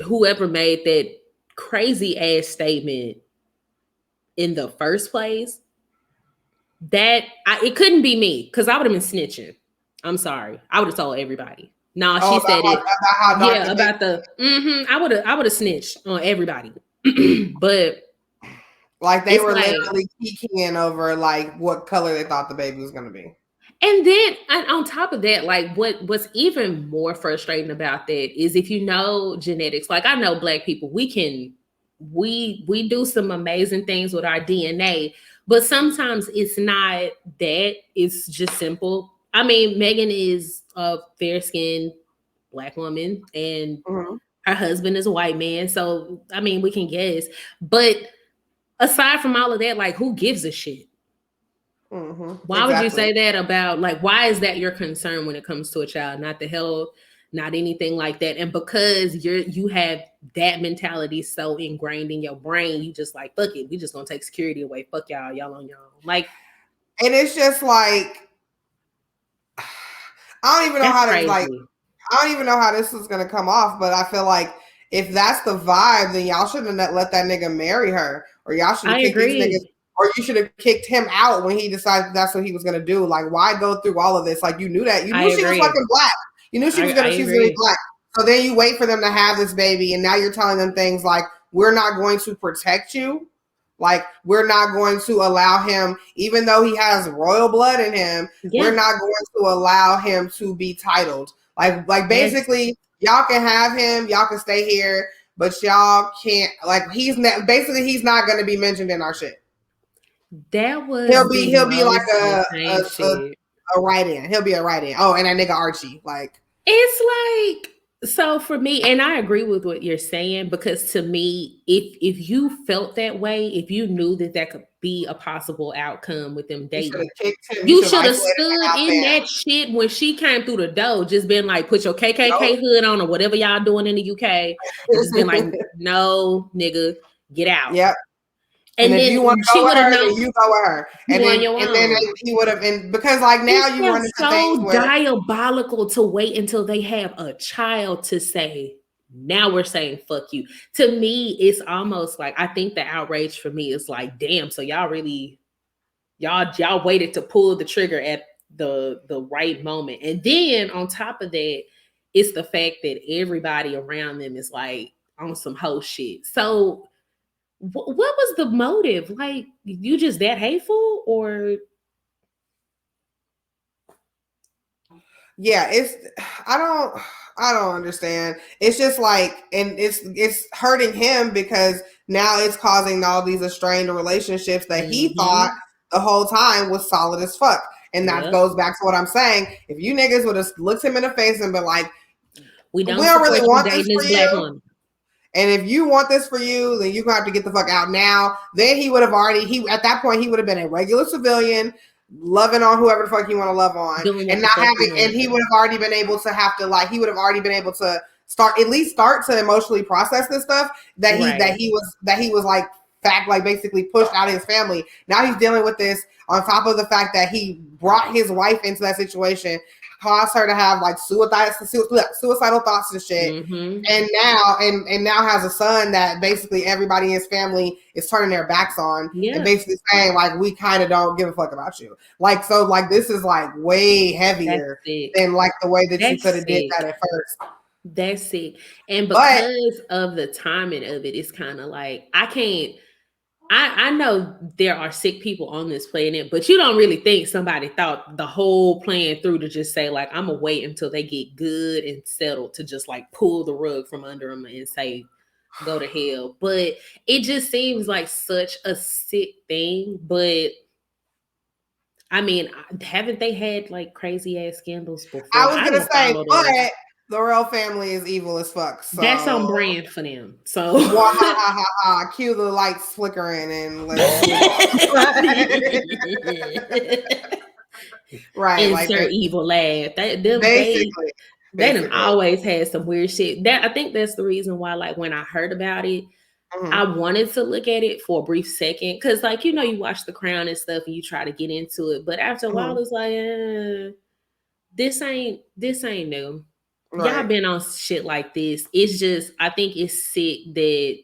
B: whoever made that crazy ass statement in the first place. That it couldn't be me because I would have been snitching. I'm sorry. I would have told everybody. No, she said it.
A: About how dark
B: Yeah, about the. I would have snitched on everybody, but
A: like they were
B: like,
A: literally keying over like what color they thought the baby was gonna be.
B: And then on top of that, like what's even more frustrating about that is if you know genetics, like I know Black people, we do some amazing things with our DNA, but sometimes it's not that. It's just simple. I mean, Megan is a fair-skinned Black woman and her husband is a white man. So I mean, we can guess. But aside from all of that, like who gives a shit? Why would you say that about, like, why is that your concern when it comes to a child? Not the health, not anything like that. And because you have that mentality so ingrained in your brain, you just like, fuck it, we just gonna take security away. Fuck y'all on your own. Like,
A: and it's just like, I don't even know how to like. I don't even know how this is gonna come off, but I feel like if that's the vibe, then y'all shouldn't have let that nigga marry her, or y'all should have kicked these niggas. Or you should have kicked him out when he decided that's what he was going to do. Like, why go through all of this? Like, you knew that. You knew she was fucking Black. You knew she was going to be Black. So then you wait for them to have this baby, and now you're telling them things like, we're not going to protect you. Like, we're not going to allow him, even though he has royal blood in him, we're not going to allow him to be titled. Like basically, y'all can have him, y'all can stay here, but y'all can't, like, he's not going to be mentioned in our shit.
B: That was
A: he'll be like a write-in. He'll be a write-in. Oh, and that nigga Archie, like,
B: it's like, so for me, and I agree with what you're saying, because to me, if you felt that way, if you knew that could be a possible outcome with them dating, you should have stood in that shit when she came through the door, just been like, put your KKK hood on or whatever y'all doing in the UK, just been like, no, nigga, get out.
A: Yep. And then if you want to go with her, then you go with her. And then he would have been, because like now you run into things where
B: diabolical to wait until they have a child to say, now we're saying fuck you. To me, it's almost like, I think the outrage for me is like, damn, so y'all really y'all waited to pull the trigger at the right moment. And then on top of that, it's the fact that everybody around them is like on some hoe shit. So what was the motive? Like, you just that hateful, or?
A: Yeah, I don't understand. It's just like, and it's hurting him because now it's causing all these estranged relationships that he thought the whole time was solid as fuck. And that goes back to what I'm saying. If you niggas would have looked him in the face and been like, we don't really want this for you. And if you want this for you, then you're going to have to get the fuck out now. Then he would have at that point, he would have been a regular civilian, loving on whoever the fuck you want to love on. And not having, and he would have already been able to he would have already been able to start to emotionally process this stuff that he was like, basically pushed out of his family. Now he's dealing with this on top of the fact that he brought his wife into that situation, caused her to have like suicidal thoughts and shit, and now has a son that basically everybody in his family is turning their backs on, and basically saying like, we kind of don't give a fuck about you. Like, so like this is like way heavier than like the way that you could have did that at first.
B: That's sick. And because of the timing of it, it's kind of like, I know there are sick people on this planet, but you don't really think somebody thought the whole plan through to just say like, I'm gonna wait until they get good and settled to just like pull the rug from under them and say, go to hell. But it just seems like such a sick thing. But I mean, haven't they had like crazy ass scandals before?
A: I was gonna say, but the royal family is evil as fuck. So.
B: That's on brand for them. So
A: cue the lights flickering and right.
B: Insert like evil laugh. They done always had some weird shit. I think that's the reason why, like, when I heard about it, I wanted to look at it for a brief second. Because, like, you watch The Crown and stuff and you try to get into it. But after a while, it's like, this ain't new. Right. Y'all been on shit like this. It's just, I think it's sick that,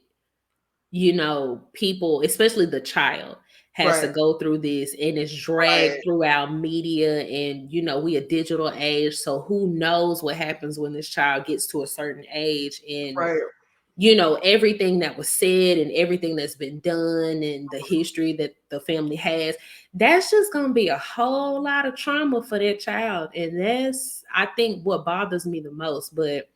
B: people, especially the child, has to go through this, and it's dragged throughout media, and we a digital age, so who knows what happens when this child gets to a certain age, and everything that was said and everything that's been done and the history that the family has, that's just gonna be a whole lot of trauma for that child. And that's, I think, what bothers me the most. But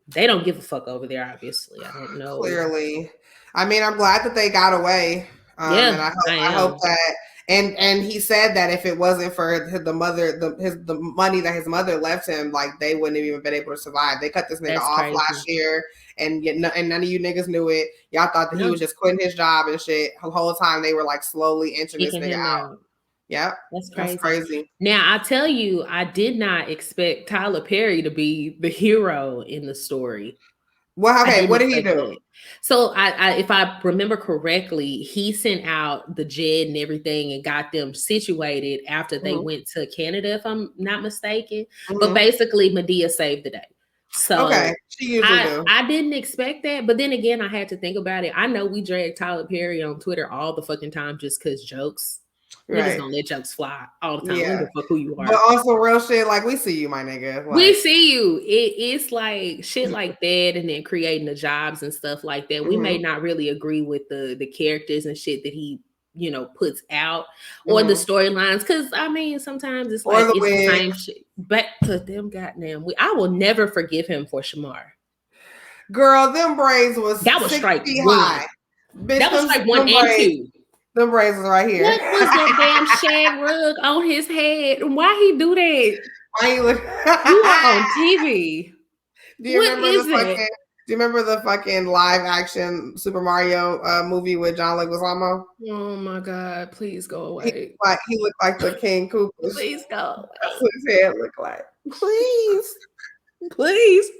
B: they don't give a fuck over there, obviously. I don't know.
A: Clearly. I mean, I'm glad that they got away. And I hope that, and he said that if it wasn't for the money that his mother left him, like, they wouldn't have even been able to survive. They cut this nigga off last year, and none of you niggas knew it. Y'all thought that he was just quitting his job and shit. The whole time they were like slowly inching this nigga out. Yep. That's crazy.
B: Now, I tell you, I did not expect Tyler Perry to be the hero in the story.
A: Well, okay, what did he do?
B: So I if I remember correctly, he sent out the jet and everything and got them situated after they went to Canada, if I'm not mistaken. But basically, Medea saved the day. So
A: she usually do.
B: I didn't expect that, but then again, I had to think about it. I know we drag Tyler Perry on Twitter all the fucking time just because jokes. Niggas gonna let jokes fly all the time. I don't give a fuck who you are.
A: But also real shit, like, we see you, my nigga. Like,
B: we see you. It's like shit like that, and then creating the jobs and stuff like that. We may not really agree with the characters and shit that he puts out or the storylines, because I mean sometimes it's like it's the same shit. But to them goddamn, I will never forgive him for Shamar.
A: Girl, them braids was
B: strike
A: high. Bitch,
B: that was strike 1 and 2.
A: Them braids was right here.
B: What was that damn shag rug on his head? Why he do that?
A: Why you look?
B: You are on TV.
A: Do you remember the fucking live action Super Mario movie with John Leguizamo?
B: Oh my God! Please go away.
A: He looked like the King Koopa.
B: Please go.
A: That's what his head looked like. Please.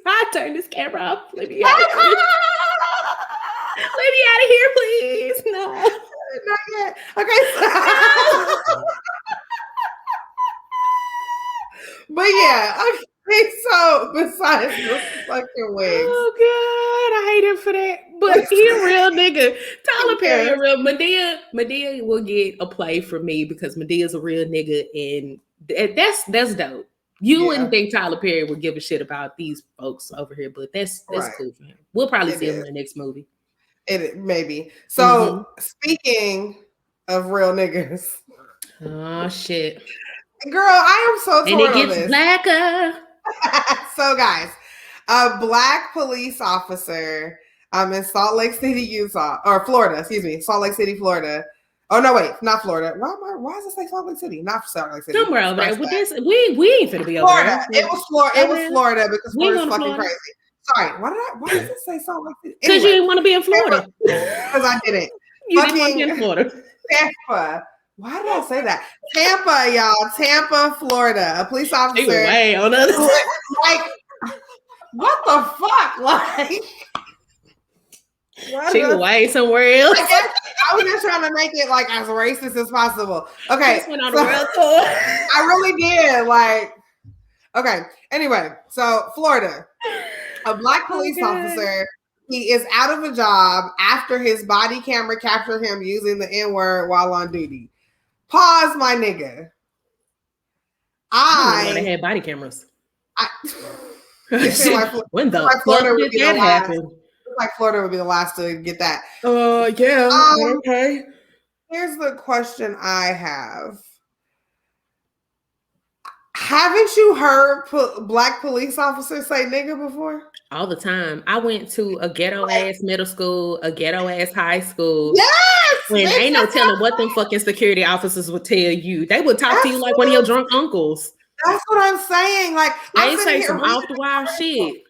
B: I turn this camera off. Let me out of here. Let me out of here, please. No.
A: Not yet. Okay. But yeah, okay, so besides the fucking wigs.
B: Oh God, I hate him for that. But he a real nigga. Tyler Perry a real Medea will get a play from me because Medea's a real nigga, and that's dope. You wouldn't think Tyler Perry would give a shit about these folks over here, but that's cool for him. We'll probably see him in the next movie.
A: It maybe. So speaking of real niggas.
B: Oh shit.
A: Girl, I am so torn.
B: And it gets blacker.
A: So guys, a black police officer in Salt Lake City, Florida. Salt Lake City, Florida. Oh no, wait, not Florida. Why does it say Salt Lake City? Not Salt Lake City.
B: Somewhere over there. We ain't finna be over
A: Florida.
B: there.
A: It was Florida because Florida's fucking crazy. Sorry, why does it say Salt Lake City?
B: Because you didn't want to be in Florida.
A: Because I didn't.
B: You didn't want to be in Florida.
A: Tampa. Why did I say that? Tampa, y'all. Tampa, Florida. A police officer.
B: Way on the other side.
A: Like, what the fuck? Like,
B: she away somewhere else.
A: I was just trying to make it like as racist as possible. Okay.
B: Just went on a world tour.
A: I really did. Like, okay. Anyway, so Florida. A black police officer, he is out of a job after his body camera captured him using the N-word while on duty. Pause, my nigga.
B: I didn't had body cameras. When the fuck did that happen?
A: Like Florida would be the last to get that.
B: Yeah. Okay.
A: Here's the question I have. Haven't you heard black police officers say nigga before?
B: All the time. I went to a ghetto ass middle school, a ghetto ass high school.
A: Yes!
B: And ain't no telling what them fucking security officers would tell you. They would talk to you like one of your drunk uncles.
A: That's what I'm saying. Like,
B: they say some off the wall shit.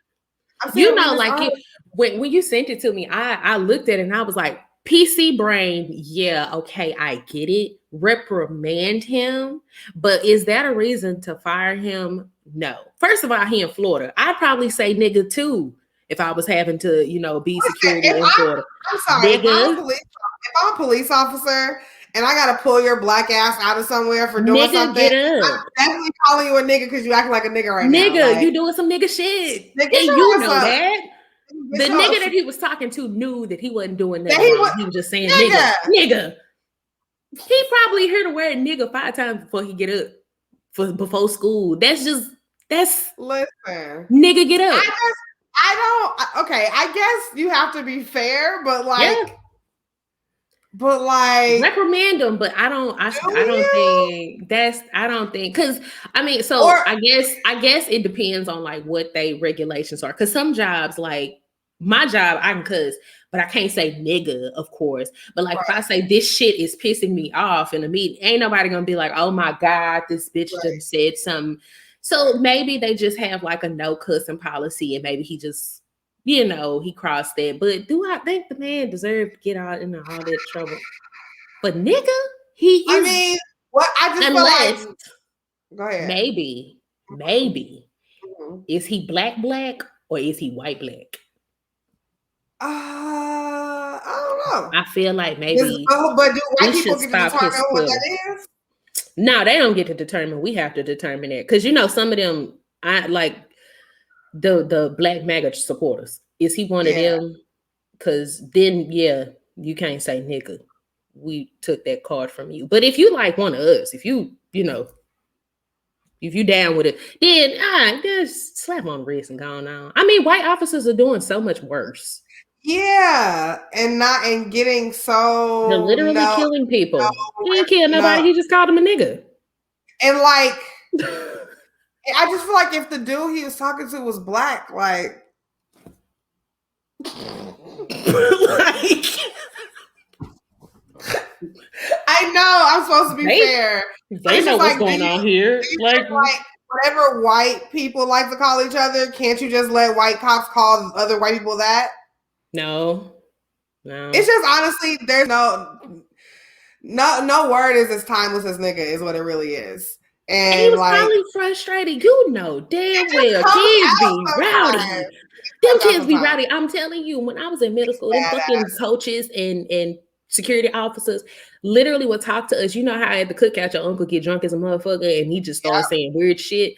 B: You know, like when you sent it to me, I looked at it and I was like, PC brain, yeah, okay, I get it. Reprimand him, but is that a reason to fire him? No. First of all, he in Florida. I'd probably say nigga too if I was having to, be security in Florida.
A: I'm sorry. If I'm a police officer and I gotta pull your black ass out of somewhere for doing something, I'm definitely calling you a nigga because you acting like a nigga right now.
B: Nigga, like, you doing some nigga shit. Nigga, and you know that. The nigga that he was talking to knew that he wasn't doing that. He was just saying nigga. He probably heard the word nigga 5 times before he get up before school. That's
A: listen.
B: Nigga get up.
A: Okay, I guess you have to be fair, but
B: Yeah. Reprimand them, but I don't think because I mean, so I guess it depends on like what they regulations are. Because some jobs, like my job, I can cuss, but I can't say nigga, of course. But like if I say this shit is pissing me off in a meeting, ain't nobody gonna be like, oh my God, this bitch just said something. So maybe they just have like a no cussing policy, and maybe he just, he crossed that. But do I think the man deserved to get out into all that trouble? But nigga, he is.
A: I mean, what I just feel like. Go ahead.
B: Maybe. Mm-hmm. Is he black or is he white black?
A: I don't know.
B: I feel like maybe.
A: But do white people get to determine what that is?
B: No, they don't get to determine. We have to determine that because some of them, I like the black MAGA supporters. Is he one of them? Because then, you can't say nigga. We took that card from you. But if you like one of us, if you down with it, then just slap on the wrist and go on. I mean, white officers are doing so much worse.
A: Yeah, and getting so
B: they're literally killing people. He didn't kill nobody. He just called him a nigga.
A: And like, I just feel like if the dude he was talking to was black, like I know I'm supposed to be fair.
B: They know what's going on here.
A: Like whatever white people like to call each other, can't you just let white cops call other white people that?
B: No.
A: It's just honestly, there's no word is as timeless as nigga is what it really is. And
B: he was probably frustrated. Damn well, kids be rowdy. Them kids be rowdy. I'm telling you, when I was in middle school, them fucking coaches and security officers literally would talk to us. You know how at the cookout your uncle get drunk as a motherfucker and he just starts saying weird shit.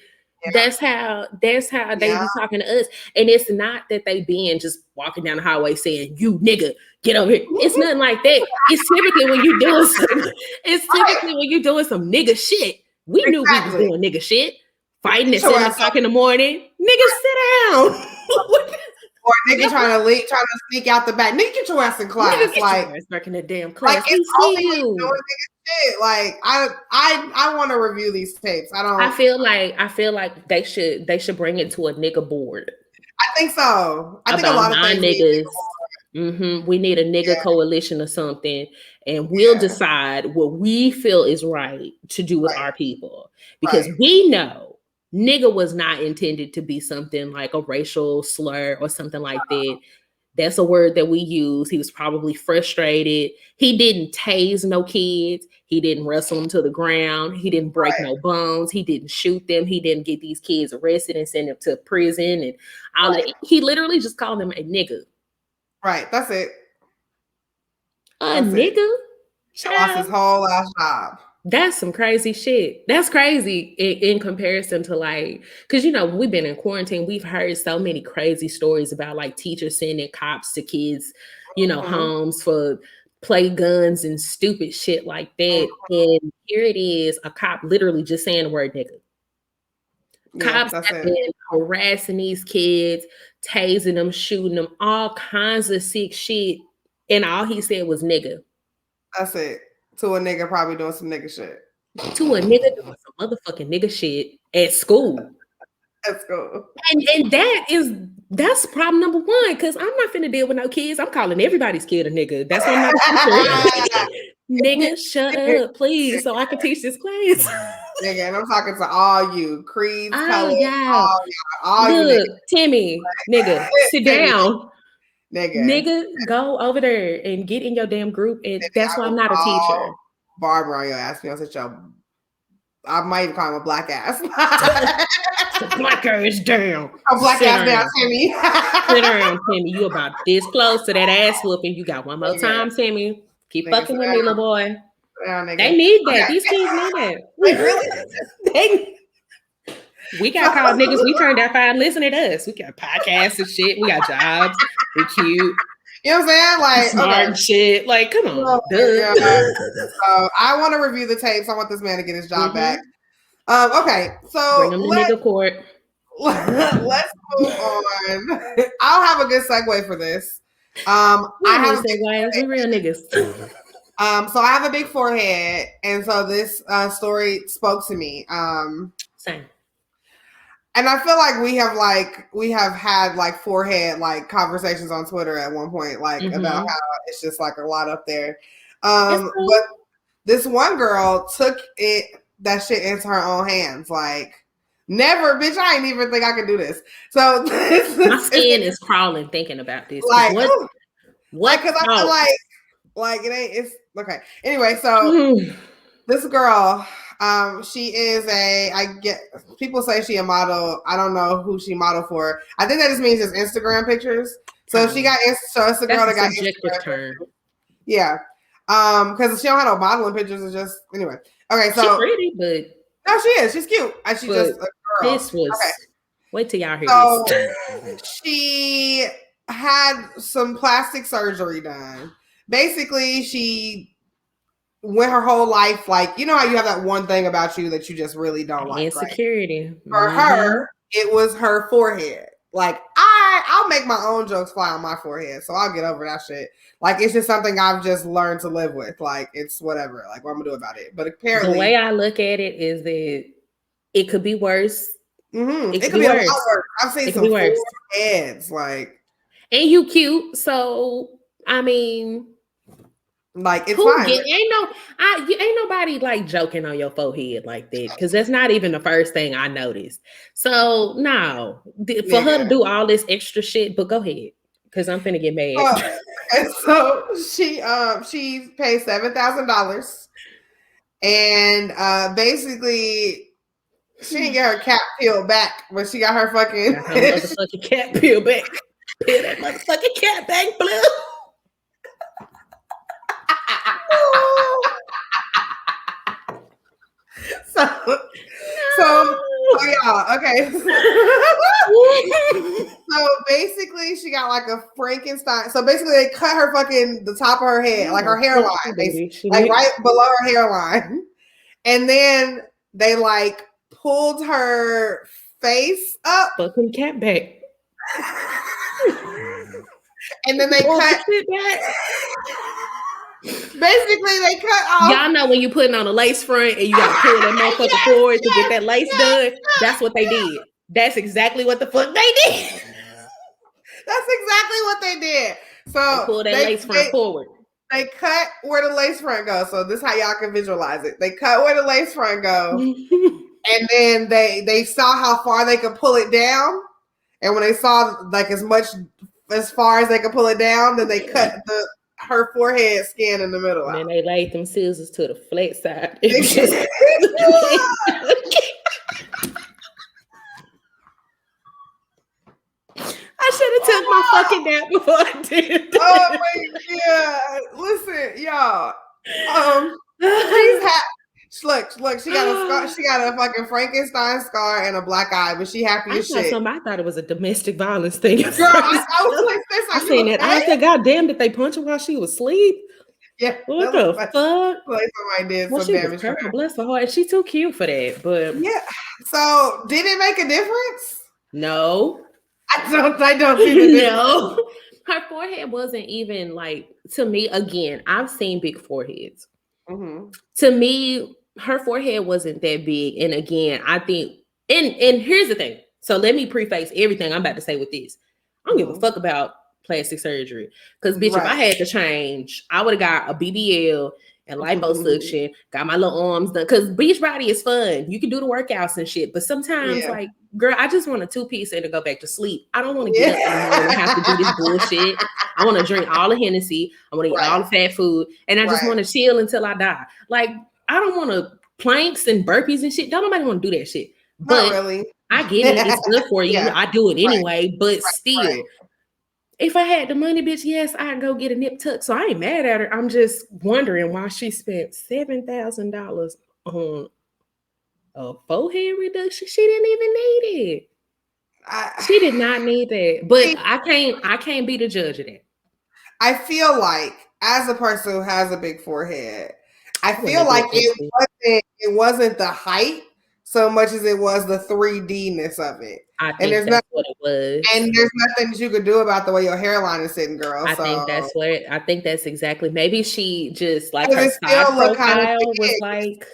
B: That's how they be talking to us. And it's not that they being just walking down the highway saying, you nigga, get over here. It's nothing like that. It's typically when you doing some nigga shit. We knew we was doing nigga shit. Fighting at 7 o'clock in the morning. Nigga, sit down.
A: Or nigga trying to sneak out the back. Nigga, get your ass in class.
B: Nigga, get your ass back in the damn class.
A: Like it's only doing nigga shit. Like I want to review these tapes. I feel like
B: they should bring it to a nigga board.
A: I think so. I think a lot of
B: niggas. We need a nigga coalition or something, and we'll decide what we feel is right to do with our people, because we know nigga was not intended to be something like a racial slur or something like that. That's a word that we use. He was probably frustrated. He didn't tase no kids. He didn't wrestle them to the ground. He didn't break no bones. He didn't shoot them. He didn't get these kids arrested and send them to prison and all that. He literally just called them a nigga.
A: Right, that's it.
B: Nigga?
A: He lost his whole last job.
B: That's some crazy shit. That's crazy in comparison to like, because we've been in quarantine. We've heard so many crazy stories about like teachers sending cops to kids, homes for play guns and stupid shit like that. And here it is, a cop literally just saying the word nigga. Cops have been harassing these kids, tasing them, shooting them, all kinds of sick shit. And all he said was nigga.
A: That's it. To a nigga probably doing some nigga shit.
B: To a nigga doing some motherfucking nigga shit at school.
A: At school.
B: And that's problem number one, because I'm not finna deal with no kids. I'm calling everybody's kid a nigga. That's what I'm not nigga, shut up, please, so I can teach this class.
A: Nigga, and I'm talking to all you, creeds, colors,
B: all you. Timmy, nigga, sit down. Nigga, go over there and get in your damn group. And that's why I'm not a teacher.
A: Barbara on your ass. I might even call him a black ass.
B: Black ass down.
A: A black ass down, Timmy.
B: Sit down, Timmy. You about this close to that ass whooping. You got one more time, Timmy. Keep fucking with me, little boy. They need that. These kids need that. Really? We got called niggas. We turned out fine. Listen to us. We got podcasts and shit. We got jobs. We cute.
A: You know what I'm saying? Like
B: smart shit. Like, come on.
A: So I want to review the tapes. I want this man to get his job back. Okay, so
B: bring him to nigga court.
A: Let's move on. I'll have a good segue for this. I have a
B: segue. We real niggas.
A: So I have a big forehead, and so this story spoke to me.
B: Same.
A: And I feel like we have had like forehead like conversations on Twitter at one point, like about how it's just like a lot up there. But this one girl took that shit into her own hands. Like, never, bitch, I ain't even think I could do this. So
B: my skin is crawling thinking about this.
A: Like,
B: what?
A: Because I feel like it ain't. It's okay. Anyway, so this girl. She is people say she a model. I don't know who she modeled for. I think that just means it's Instagram pictures. So she got it's a girl that got Instagram term. Yeah. Because she don't have no modeling pictures. It's just anyway. Okay, so
B: she's pretty, but
A: no, she is. She's cute. And she's just a girl.
B: This was wait till y'all hear
A: this. She had some plastic surgery done. Basically, she went her whole life, like, you know how you have that one thing about you that you just really don't like.
B: Insecurity.
A: Right? For her, it was her forehead. Like, I'll make my own jokes fly on my forehead, so I'll get over that shit. Like, it's just something I've just learned to live with. Like, it's whatever. Like, what I'm gonna do about it. But apparently,
B: the way I look at it is that it could be worse.
A: It could be worse. A lot worse. I've seen some foreheads, like,
B: and you cute, so I mean.
A: Like, it's fine.
B: Ain't nobody like joking on your forehead like that, because that's not even the first thing I noticed. So no, for her to do all this extra shit, but go ahead, because I'm finna get mad.
A: And so she paid $7,000, and basically she didn't get her cap peeled back, but she got her fucking
B: motherfucking cap peeled back. Peel that motherfucking cap back, blue.
A: So yeah, okay. So basically, she got like a Frankenstein. So basically, they cut her fucking the top of her head, like her hairline, basically, like right below her hairline, and then they like pulled her face up,
B: fucking cat back,
A: and then they cut it back. Basically, they cut off.
B: Y'all know when you putting on a lace front and you got to pull that motherfucker forward to get that lace done? That's what they did. That's exactly what the fuck they did.
A: That's exactly what they did. So
B: they pull that lace front forward.
A: They cut where the lace front goes. So this is how y'all can visualize it. They cut where the lace front goes, and then they saw how far they could pull it down. And when they saw like as far as they could pull it down, then they cut her forehead skin in the middle.
B: And then they laid them scissors to the flat side. I should have took my fucking nap before I did.
A: Oh my god! Listen, y'all. Look, she got a scar. She got a fucking Frankenstein scar and a black eye, but she happy as shit.
B: I thought it was a domestic violence thing.
A: Girl, I was like this.
B: I seen that. I said, God damn, did they punch her while she was asleep?
A: Yeah.
B: What the fuck?
A: Like somebody did some damage.
B: Bless her heart. She's too cute for that. But
A: yeah. So did it make a difference?
B: No.
A: I don't see the difference.
B: No. Her forehead wasn't even like, to me, again, I've seen big foreheads. Mm-hmm. To me, her forehead wasn't that big. And again, I think, and here's the thing. So let me preface everything I'm about to say with this. I don't give a fuck about plastic surgery. Because, bitch, if I had to change, I would have got a BBL and liposuction, got my little arms done. Because Beachbody is fun. You can do the workouts and shit. But sometimes, like, girl, I just want a 2-piece and to go back to sleep. I don't want to get up in the morning and have to do this bullshit. I want to drink all the Hennessy. I want to eat all the fat food. And I just want to chill until I die. Like, I don't want to planks and burpees and shit. Don't nobody want to do that shit. But
A: not really.
B: I get it. It's good for you. I do it anyway. But still, if I had the money, bitch, yes, I'd go get a nip tuck. So I ain't mad at her. I'm just wondering why she spent $7,000 on a forehead reduction. She didn't even need it. She did not need that. But I can't be the judge of that.
A: I feel like as a person who has a big forehead, I feel
B: wouldn't
A: like
B: have did
A: it wasn't the height so much as it was the 3D-ness of it.
B: I
A: And
B: think that's what it was.
A: there's nothing that you could do about the way your hairline is sitting, girl.
B: I think that's exactly. Maybe she just like her
A: it
B: side
A: still look kind of
B: profile was
A: big.
B: like.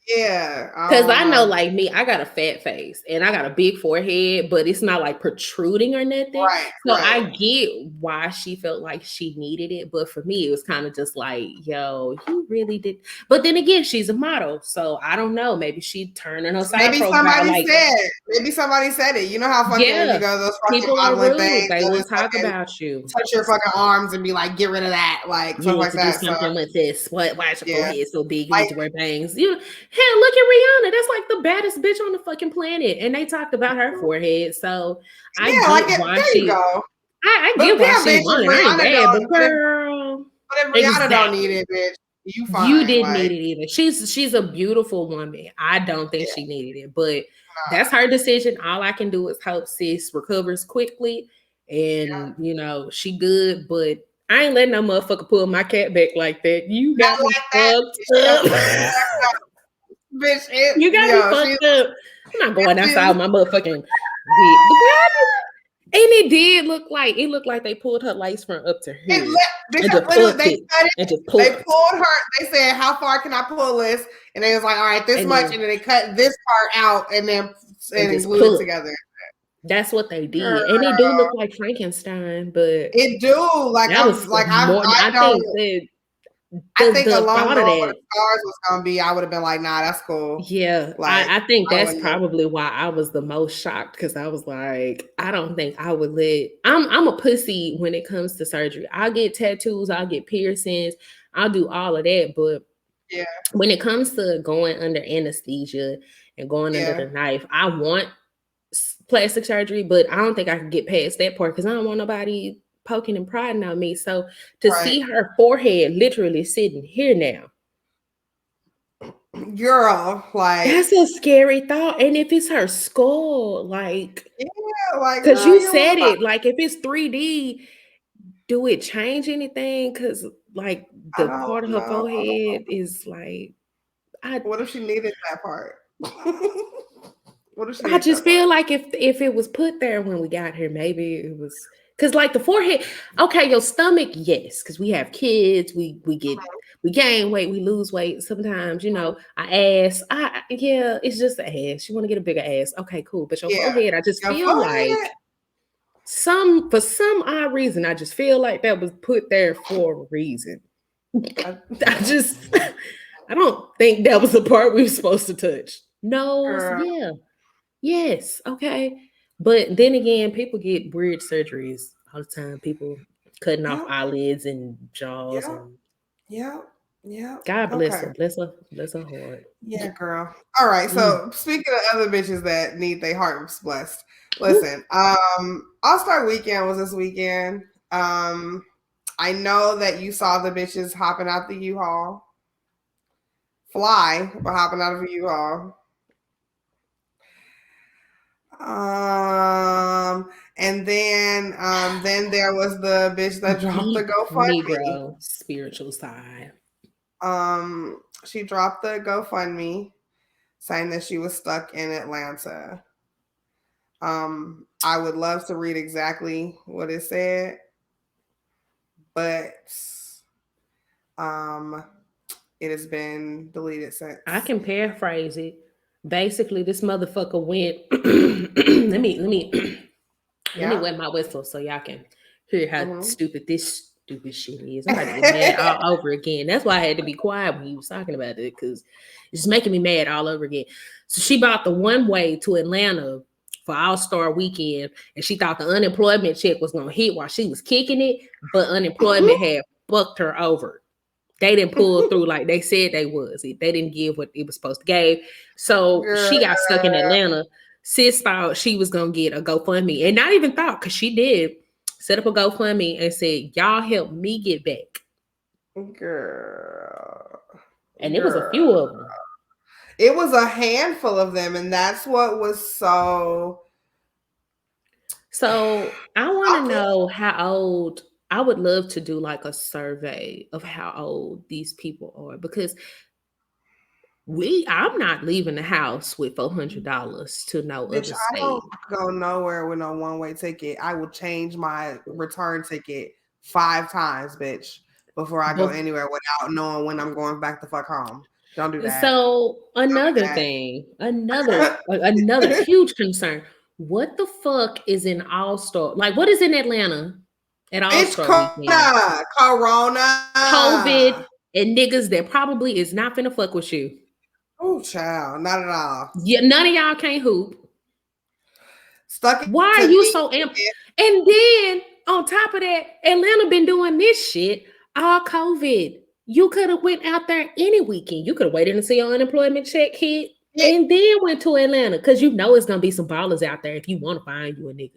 A: Yeah,
B: Because I know, like me, I got a fat face and I got a big forehead, but it's not like protruding or nothing.
A: Right,
B: so
A: right.
B: I get why she felt like she needed it. But for me, it was kind of just like, yo, you really did. But then again, she's a model. So I don't know. Maybe she turned on her side profile.
A: Maybe somebody said it. You know how fucking when you go to those fucking
B: people are
A: modeling
B: rude.
A: things,
B: They will talk about you.
A: Touch your fucking arms and be like, get rid of that. Like,
B: you
A: stuff
B: need
A: like
B: to
A: that.
B: do something with this. Why is your forehead so big? You
A: Like,
B: need to wear bangs. You hell, look at Rihanna. That's like the baddest bitch on the fucking planet. And they talked about her forehead. So I get why she. I get why she wanted. I ain't mad, but girl.
A: But if Rihanna don't need it, bitch,
B: you didn't need it either. She's a beautiful woman. I don't think she needed it, but that's her decision. All I can do is hope sis recovers quickly, and you know she good. But I ain't letting no motherfucker pull my cat back like that. You got me fucked up.
A: Bitch,
B: you got me fucked up. I'm not going outside with my motherfucking wig. And it looked like they pulled her lace front up to her.
A: They pulled her. They said, "How far can I pull this?" And they was like, "All right, this much," and then they cut this part out and then glued it together.
B: That's what they did, and it do look like Frankenstein, but
A: it do like
B: that was like
A: I think along with what the stars was gonna be, I would have been like, nah, that's cool.
B: Yeah, like, I think that's probably why I was the most shocked, because I was like, I don't think I would I'm a pussy when it comes to surgery. I'll get tattoos, I'll get piercings, I'll do all of that, but when it comes to going under anesthesia and going under the knife, I want plastic surgery, but I don't think I can get past that part because I don't want nobody poking and prodding on me. So to see her forehead literally sitting here now,
A: girl, like
B: that's a scary thought. And if it's her skull, like because
A: you
B: said it, like if it's 3D, do it change anything? Because like the part of her forehead is like,
A: what if she needed that part?
B: I just feel like if it was put there when we got here, maybe it was. Because like the forehead, okay, your stomach, yes, because we have kids, we gain weight, we lose weight. Sometimes, you know, our ass, it's just the ass. You want to get a bigger ass. Okay, cool. But your forehead, I just feel like for some odd reason, I just feel like that was put there for a reason. I don't think that was the part we were supposed to touch. No, yes, okay. But then again, people get weird surgeries all the time. People cutting off eyelids and jaws. God bless her. Bless her heart.
A: Yeah, girl. All right. So speaking of other bitches that need their hearts blessed, listen. All-Star Weekend was this weekend. I know that you saw the bitches hopping out the U-Haul. Fly, but hopping out of a U-Haul. And then there was the bitch that dropped the GoFundMe.
B: Negro spiritual side.
A: She dropped the GoFundMe saying that she was stuck in Atlanta. I would love to read exactly what it said, but it has been deleted since.
B: I can paraphrase it. Basically, this motherfucker went. let me wet my whistle so y'all can hear how stupid this stupid shit is. I'm about to get mad all over again. That's why I had to be quiet when he was talking about it, because it's making me mad all over again. So she bought the one way to Atlanta for All-Star Weekend, and she thought the unemployment check was gonna hit while she was kicking it, but unemployment had fucked her over. They didn't pull through like they said they was. They didn't give what it was supposed to give. So she got stuck in Atlanta. Sis thought she was going to get a GoFundMe. And not even thought, because she did set up a GoFundMe and said, y'all help me get back.
A: Girl.
B: And it was a few of them.
A: It was a handful of them. And that's what was so...
B: So I want to know how old I would love to do like a survey of how old these people are because I'm not leaving the house with $400 to no
A: Bitch,
B: other
A: I don't
B: state.
A: go nowhere with no one-way ticket. I will change my return ticket 5 times, bitch, before I go
B: But
A: anywhere without knowing when I'm going back the fuck home. Don't do that.
B: so another thing, another huge concern. What the fuck is in All Star? Like, what is in Atlanta at All
A: Bitch,
B: Star weekend? COVID
A: Corona.
B: and niggas that probably is not finna fuck with you.
A: Oh, child, not at all.
B: Yeah, none of y'all can't hoop.
A: Stuck
B: Why are
A: to
B: you
A: me.
B: so amped? And then on top of that, Atlanta been doing this shit all COVID. You could have went out there any weekend. You could have waited until your unemployment check hit and then went to Atlanta because you know it's gonna be some ballers out there if you want to find you a nigga.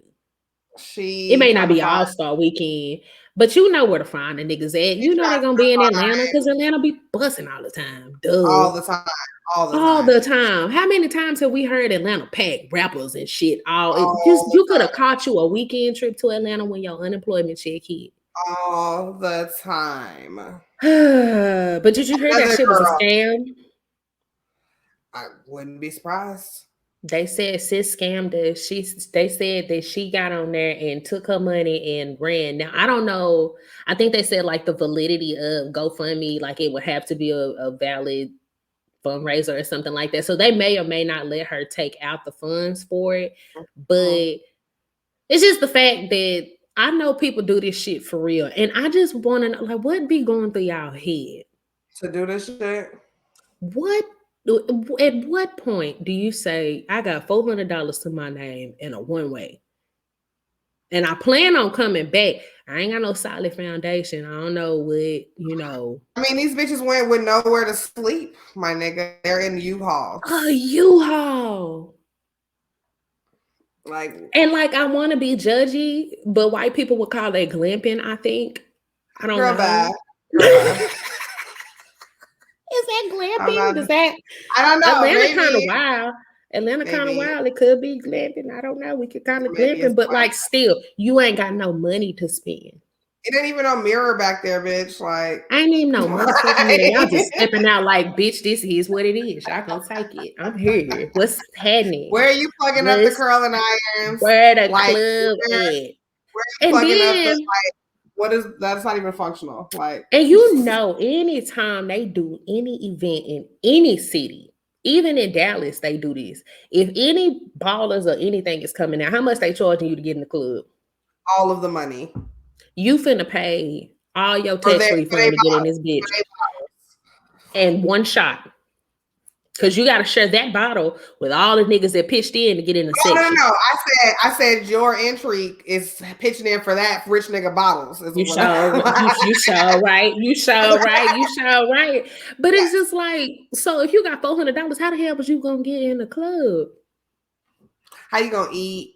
B: It may not be All-Star weekend, but you know where to find the niggas at. You know they're gonna be in Atlanta because Atlanta be busting all the time. Duh.
A: All the time.
B: All the time. How many times have we heard Atlanta pack rappers and shit? You could have caught you a weekend trip to Atlanta when your unemployment check hit.
A: All the time.
B: But did you hear that shit was a scam?
A: I wouldn't be surprised.
B: They said sis scammed her. They said that she got on there and took her money and ran. Now I don't know. I think they said like the validity of GoFundMe, like it would have to be a valid fundraiser or something like that. So they may or may not let her take out the funds for it. But it's just the fact that I know people do this shit for real. And I just want to know, like, what be going through y'all head?
A: To do this shit?
B: At what point do you say, I got $400 to my name in a one-way? And I plan on coming back. I ain't got no solid foundation. I don't know what.
A: I mean, these bitches went with nowhere to sleep, my nigga. They're in U-Haul.
B: A U-Haul.
A: And
B: I want to be judgy, but white people would call that glamping, I think. I don't know.
A: Bad.
B: Is that glamping?
A: I don't know.
B: Atlanta kind of wild. Atlanta kind of wild. It could be glamping. I don't know. We could kind of glamping, but like still, you ain't got no money to spend.
A: It ain't even no mirror back there, bitch. Like
B: I ain't even no motherfucking mirror. Y'all just stepping out like, bitch, this is what it is. Y'all gonna take it. I'm here. What's happening?
A: Where are you plugging up the curling irons?
B: Where the club at?
A: Where are you plugging up the what is that's not even functional. Like,
B: and you know, anytime they do any event in any city, even in Dallas, they do this. If any ballers or anything is coming out, how much they charging you to get in the club?
A: All of the money.
B: You finna pay all your tax refund to get in this bitch. And one shot. Because you got to share that bottle with all the niggas that pitched in to get in the section.
A: No. I said your entry is pitching in for that rich nigga bottles.
B: You sure right. But it's just like, so if you got $400, how the hell was you gonna get in the club?
A: How you gonna eat?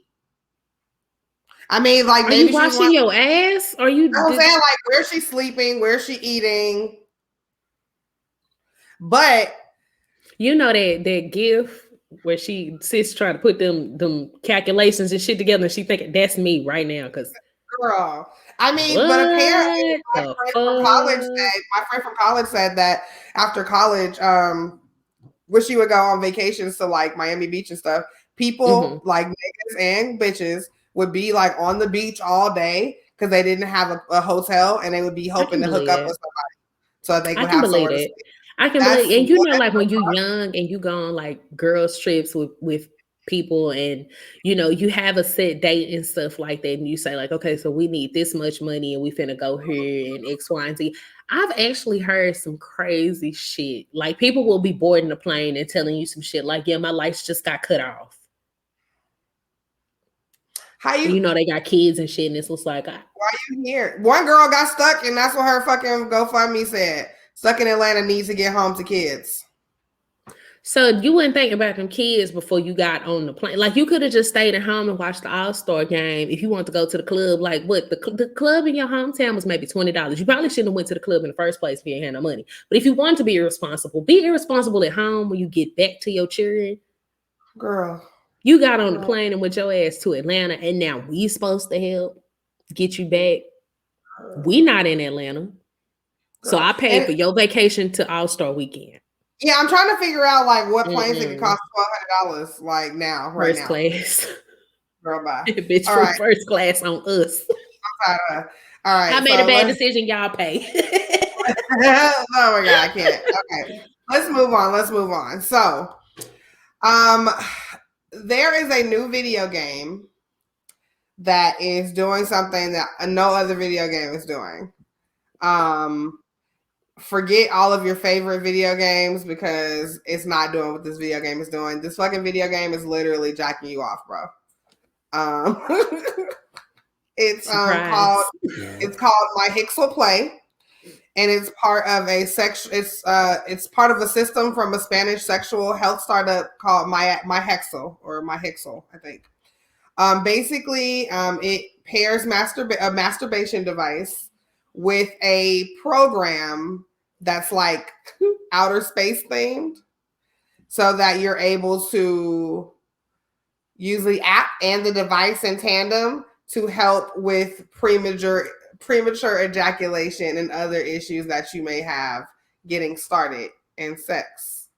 A: I mean, like,
B: are you washing your ass? Or you?
A: I'm saying, like, where's she sleeping? Where's she eating? But
B: you know that gif where she sits trying to put them calculations and shit together, and she thinking that's me right now. Because
A: girl, I mean, but apparently my friend from college said that after college, when she would go on vacations to like Miami Beach and stuff, people like niggas and bitches would be like on the beach all day because they didn't have a hotel, and they would be hoping to hook up with somebody so they could have somewhere to sleep.
B: I can believe, and you know, like when you're young and you go on like girls trips with people, and you know you have a set date and stuff like that, and you say like, okay, so we need this much money, and we finna go here and X, Y, and Z. I've actually heard some crazy shit. Like people will be boarding the plane and telling you some shit like, yeah, my lights just got cut off. You know they got kids and shit, and it's just like, why
A: you here? One girl got stuck, and that's what her fucking GoFundMe said. Stuck in Atlanta, needs to get home to kids.
B: So you wouldn't think about them kids before you got on the plane. Like you could have just stayed at home and watched the All-Star game. If you want to go to the club, like what the club in your hometown was maybe $20. You probably shouldn't have went to the club in the first place if you ain't had no money. But if you want to be irresponsible at home when you get back to your children.
A: Girl.
B: You got on the plane and went your ass to Atlanta, and now we supposed to help get you back. We not in Atlanta. So I paid for your vacation to All-Star Weekend.
A: Yeah, I'm trying to figure out like what planes it could cost $1,200 like now, right
B: first
A: now.
B: Class.
A: Girl, bye.
B: Bitch, all right. First class on us.
A: All right.
B: I made a bad decision. Y'all pay.
A: Oh my God, I can't. Okay. Let's move on. So, there is a new video game that is doing something that no other video game is doing. Forget all of your favorite video games because it's not doing what this video game is doing. This fucking video game is literally jacking you off, bro. It's called My Hixel Play, and it's part of a it's part of a system from a Spanish sexual health startup called My Hexel, I think. Basically, it pairs a masturbation device with a program that's like outer space themed, so that you're able to use the app and the device in tandem to help with premature ejaculation and other issues that you may have getting started in sex.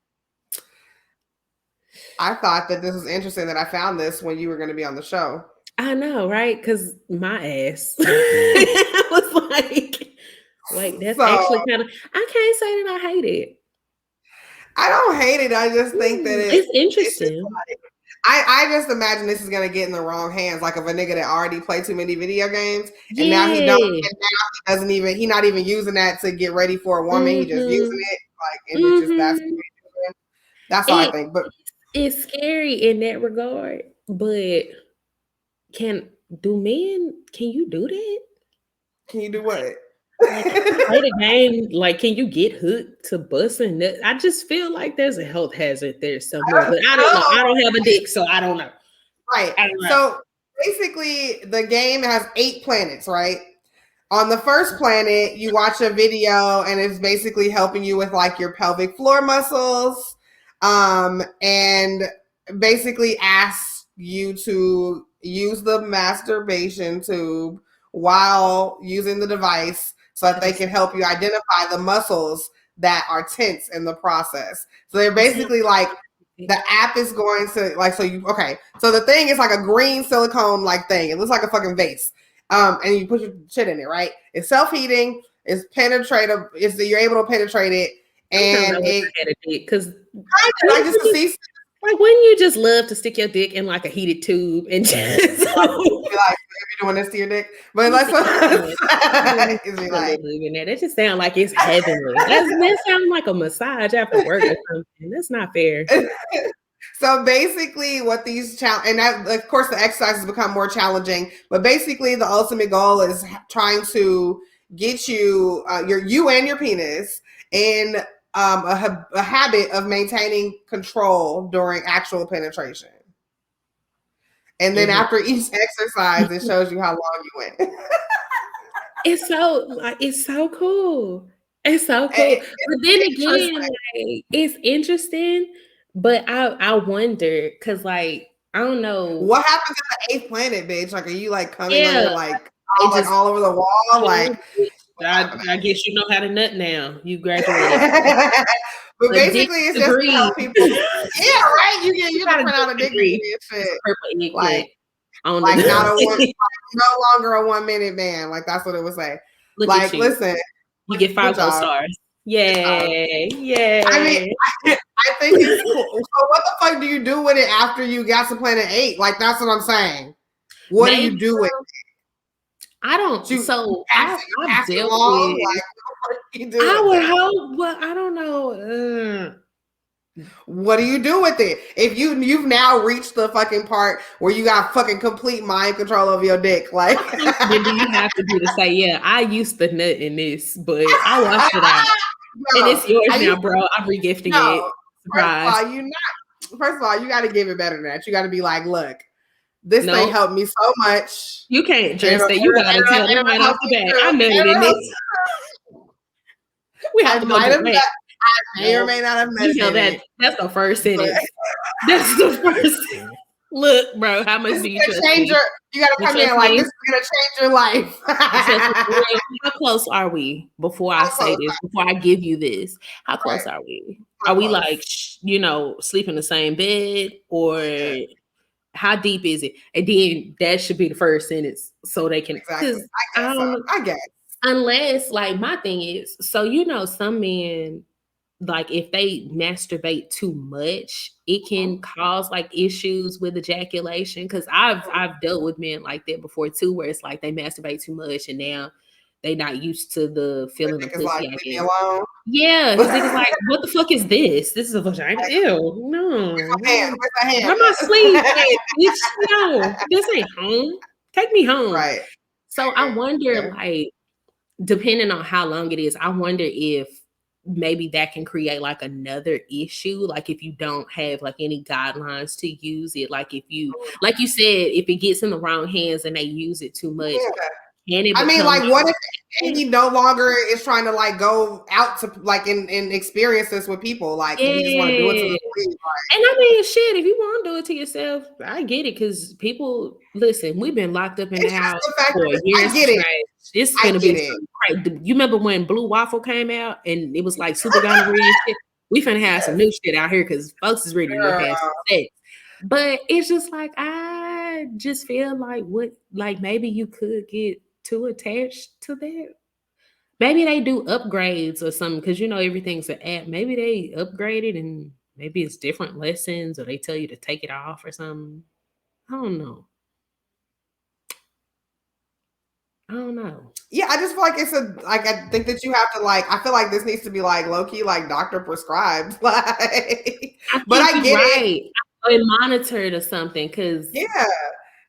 A: I thought that this was interesting that I found this when you were going to be on the show.
B: I know, right? Because my ass was like, wait, that's actually kind of, I can't say that I hate it.
A: I don't hate it. I just think that
B: it's interesting.
A: I just imagine this is gonna get in the wrong hands, like of a nigga that already played too many video games, and now he doesn't even he's not even using that to get ready for a woman. He just using it and it's just that's all I think. But
B: it's scary in that regard. But can you do that?
A: Can you do what?
B: Like, play the game, like, can you get hooked to busting? I just feel like there's a health hazard there somewhere, but I don't know. I don't have a dick, so I don't know.
A: Right. So basically, the game has 8 planets, right? On the first planet, you watch a video, and it's basically helping you with like your pelvic floor muscles, and basically asks you to use the masturbation tube while using the device, so that they can help you identify the muscles that are tense in the process. So they're basically like, the app is going to like, so the thing is like a green silicone like thing. It looks like a fucking vase. And you put your shit in it, right? It's self-heating, it's penetrative, you're able to penetrate it. And
B: because
A: I just to see,
B: like, wouldn't you just love to stick your dick in like a heated tube and just
A: like, doing this to your dick, but that's what
B: that just sounds like it's heavenly. That sounds like a massage after work or something. That's not fair.
A: So basically, what these and that, of course, the exercises become more challenging. But basically, the ultimate goal is trying to get you you and your penis in a habit of maintaining control during actual penetration. And then after each exercise, it shows you how long you went. It's so
B: cool. It's so cool. But then again, like, it's interesting. But I wonder, because like, I don't know.
A: What happens at the 8th planet, bitch? Like, are you like coming under like all over the wall? Like,
B: I guess you know how to nut now. You graduated.
A: But basically, it's just to help people. Yeah, right. You gotta print out a degree and shit. Like no longer a 1 minute man. Like, that's what it would say. Like, listen,
B: you get 5 gold stars. Yay! Yay!
A: I mean, I think it's cool. So, what the fuck do you do with it after you got to planet 8? Like, that's what I'm saying. What do you do with it?
B: I don't. So I've dealt with. I would hope, but I don't know.
A: What do you do with it? If you've now reached the fucking part where you got fucking complete mind control of your dick, like,
B: then do you have to do to say, yeah, I used to nut in this, but I washed it out, and it's yours now, bro. I'm regifting it. Surprise.
A: First of all, you got to give it better than that. You got to be like, look, this thing helped me so much.
B: You can't just say, you got to tell them right off the bat. I nutted in this. We have to go to that.
A: I may or may not have meditated.
B: That's the first sentence. That's the first sentence. Look, bro, how much
A: This
B: do
A: is
B: you
A: gonna
B: trust
A: change
B: me?
A: you gotta
B: You
A: come in
B: trust
A: like
B: me?
A: this is gonna change your life.
B: You trust me for real? How close are we before I
A: How
B: say
A: close?
B: this? Before I give you this, how
A: Right.
B: close are we?
A: How
B: Are we
A: close?
B: like, sleep in the same bed, or
A: Yeah,
B: how deep is it? And then that should be the first sentence, so they can.
A: exactly.
B: Because
A: I
B: I
A: guess
B: don't
A: so.
B: know.
A: I guess.
B: Unless, like, my thing is, so some men, like, if they masturbate too much, it can cause like issues with ejaculation. Because I've dealt with men like that before too, where it's like they masturbate too much and now they not used to the
A: The
B: feeling of
A: niggas like,
B: pussy, I
A: leave me
B: guess.
A: alone.
B: Yeah, because niggas like, what the fuck is this? This is a vagina?
A: Like,
B: Ew, no.
A: where's my hand?
B: Where my sleeve at? Bitch, no, this ain't home. Take me home.
A: Right.
B: So I wonder,
A: Yeah.
B: like, depending on how long it is, I wonder if maybe that can create like another issue. Like if you don't have like any guidelines to use it, like if you, like you said, if it gets in the wrong hands and they use it too much,
A: Yeah.
B: can it
A: I mean,
B: become
A: like, what if
B: like,
A: he no longer is trying to like go out to like and experience this with people? Like he just want to do it to the police.
B: And I mean, shit, if you want to do it to yourself, I get it. Because people, listen, we've been locked up in the
A: It's just
B: house
A: the fact
B: for
A: that
B: years
A: I get it.
B: straight. It's
A: I
B: gonna
A: get
B: be
A: it.
B: some crazy. You remember when Blue Waffle came out and it was like super gonorrhea and shit? We finna have some new shit out here because folks is ready to get past sex. But it's just like, I just feel like maybe you could get too attached to that. Maybe they do upgrades or something because everything's an app. Maybe they upgrade it and maybe it's different lessons or they tell you to take it off or something. I don't know.
A: Yeah, I just feel like it's I think that you have to I feel like this needs to be like low key, like doctor prescribed. Like, but I get it.
B: And monitored or something because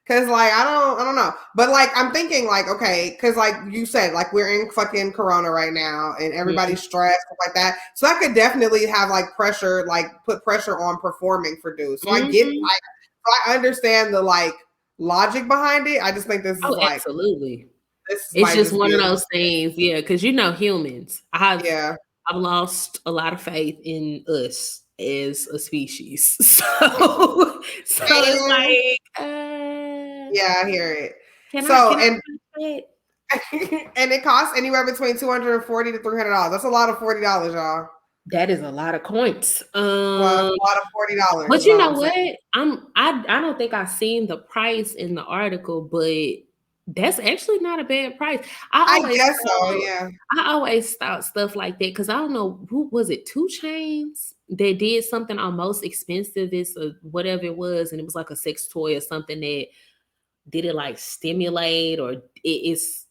A: Cause I don't know. But I'm thinking okay, because you said, we're in fucking Corona right now and everybody's stressed, stuff like that. So that could definitely have pressure, put pressure on performing for dudes. So I understand the logic behind it. I just think this is
B: absolutely.
A: This
B: it's just one of those things, yeah, because humans. I've
A: Yeah.
B: lost a lot of faith in us as a species. So it's like,
A: yeah, I hear it.
B: Can
A: and it costs anywhere between $240 to $300. That's a lot of $40, y'all.
B: That is a lot of coins.
A: A lot of $40.
B: But you know what? I don't think I've seen the price in the article, but that's actually not a bad price.
A: I guess so, yeah.
B: I always thought stuff like that because I don't know who was it. 2 Chainz that did something on Most Expensive is whatever it was, and it was like a sex toy or something that did it stimulate or it's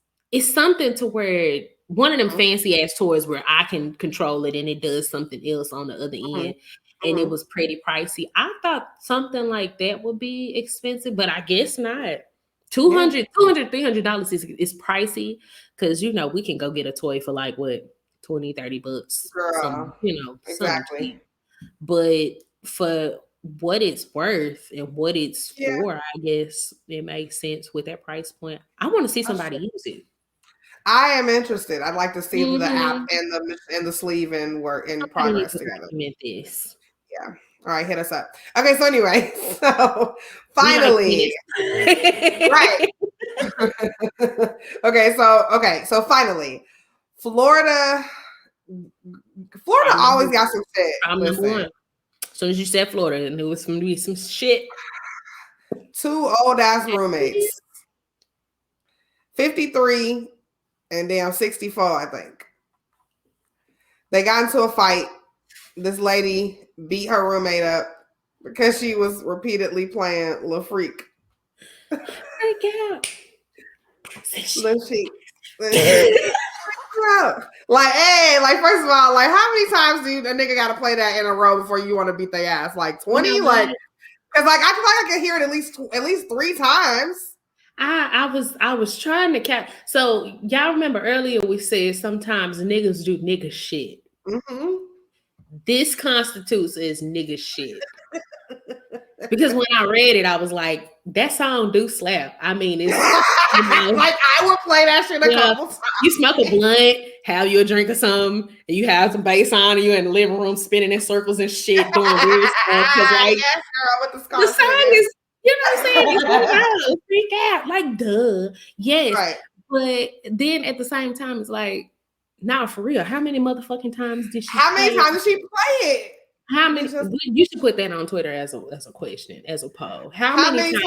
B: something to where one of them fancy ass toys where I can control it and it does something else on the other end. And it was pretty pricey. I thought something like that would be expensive, but I guess not. $200, $300 is pricey because we can go get a toy for $20, $30.
A: Girl, exactly.
B: But for what it's worth and what it's for, I guess it makes sense with that price point. I want to see somebody use it.
A: I am interested. I'd like to see the app and the sleeve and work in progress together.
B: This.
A: Yeah. All right, hit us up. Okay, so anyway, so finally, right. So finally, Florida always got some shit.
B: Number one. As soon as you said Florida, I knew it was going to be some shit.
A: 2 old ass roommates, 53 and damn 64, I think. They got into a fight. This lady beat her roommate up because she was repeatedly playing La Freak. Lil Chic. First of all, how many times do a nigga gotta play that in a row before you want to beat their ass? 20? Because I feel like I can hear it at least 3 times.
B: I was trying to catch. So y'all remember earlier we said sometimes niggas do nigga shit.
A: Mm-hmm.
B: This constitutes as nigga shit. Because when I read it, I was like, that song do slap. I mean, it's
A: I would play that shit a couple times.
B: You smoke a blunt, have you a drink or something, and you have some bass on, and you in the living room spinning in circles and shit, doing weird stuff.
A: Yes, girl, with the
B: song is You know what I'm saying? It's freak out. Like, duh. Yes.
A: Right.
B: But then at the same time, it's like, nah, for real. How many motherfucking times did she
A: How many times did she play it?
B: How many? You should put that on Twitter as a question, as a poll. How many times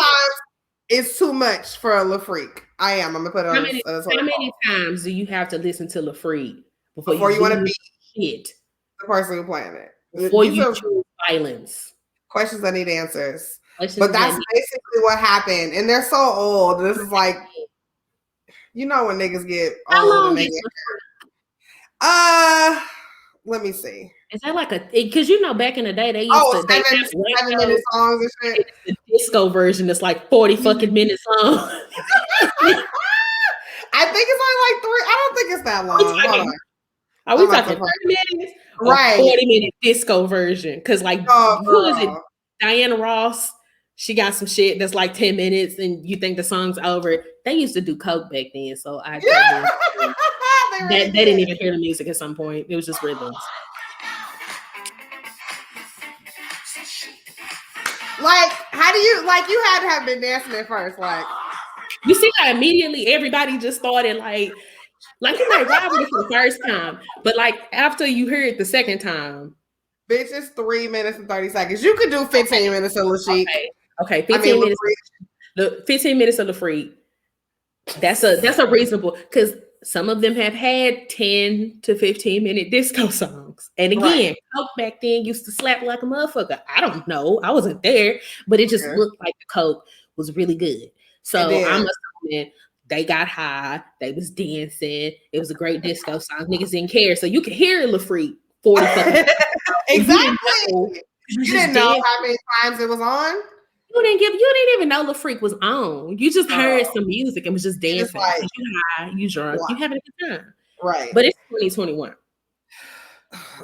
A: is too much for a LaFreak? I'm gonna put it on.
B: How many times do you have to listen to LaFreak
A: before you want to beat
B: shit?
A: The person who's playing it.
B: Before you choose violence.
A: Questions that need answers. But that's basically what happened. And they're so old. This is like, you know, when niggas get old.
B: How long is
A: let me see.
B: Is that like because you know back in the day they used to
A: 7-minute songs and shit.
B: The disco version is like 40 fucking minutes long.
A: I think it's only like 3. I don't think it's that long.
B: Are we talking 30 minutes?
A: Right.
B: 40-minute disco version. Because like who is it? Diana Ross. She got some shit that's like 10 minutes and you think the song's over. They used to do coke back then. So they didn't even hear the music at some point. It was just rhythms.
A: Like, how do you you had to have been dancing at first, like
B: you see how immediately everybody just started like you might ride with it for the first time, but like after you hear it the second time,
A: bitch, it's 3 minutes and 30 seconds. You could do 15 minutes of LaChic.
B: Okay, 15 minutes. The 15 minutes of LaFreak. That's a reasonable, because some of them have had 10 to 15 minute disco songs. And again, coke back then used to slap like a motherfucker. I don't know. I wasn't there, but it just looked like the coke was really good. So I'm assuming they got high. They was dancing. It was a great disco song. Niggas didn't care. So you could hear LaFreak 40 fucking
A: exactly. You didn't know how many times it was on?
B: You didn't even know LaFreak was on. You just heard some music and was just dancing. Like, you high, you drunk, you having a good time.
A: Right.
B: But it's 2021.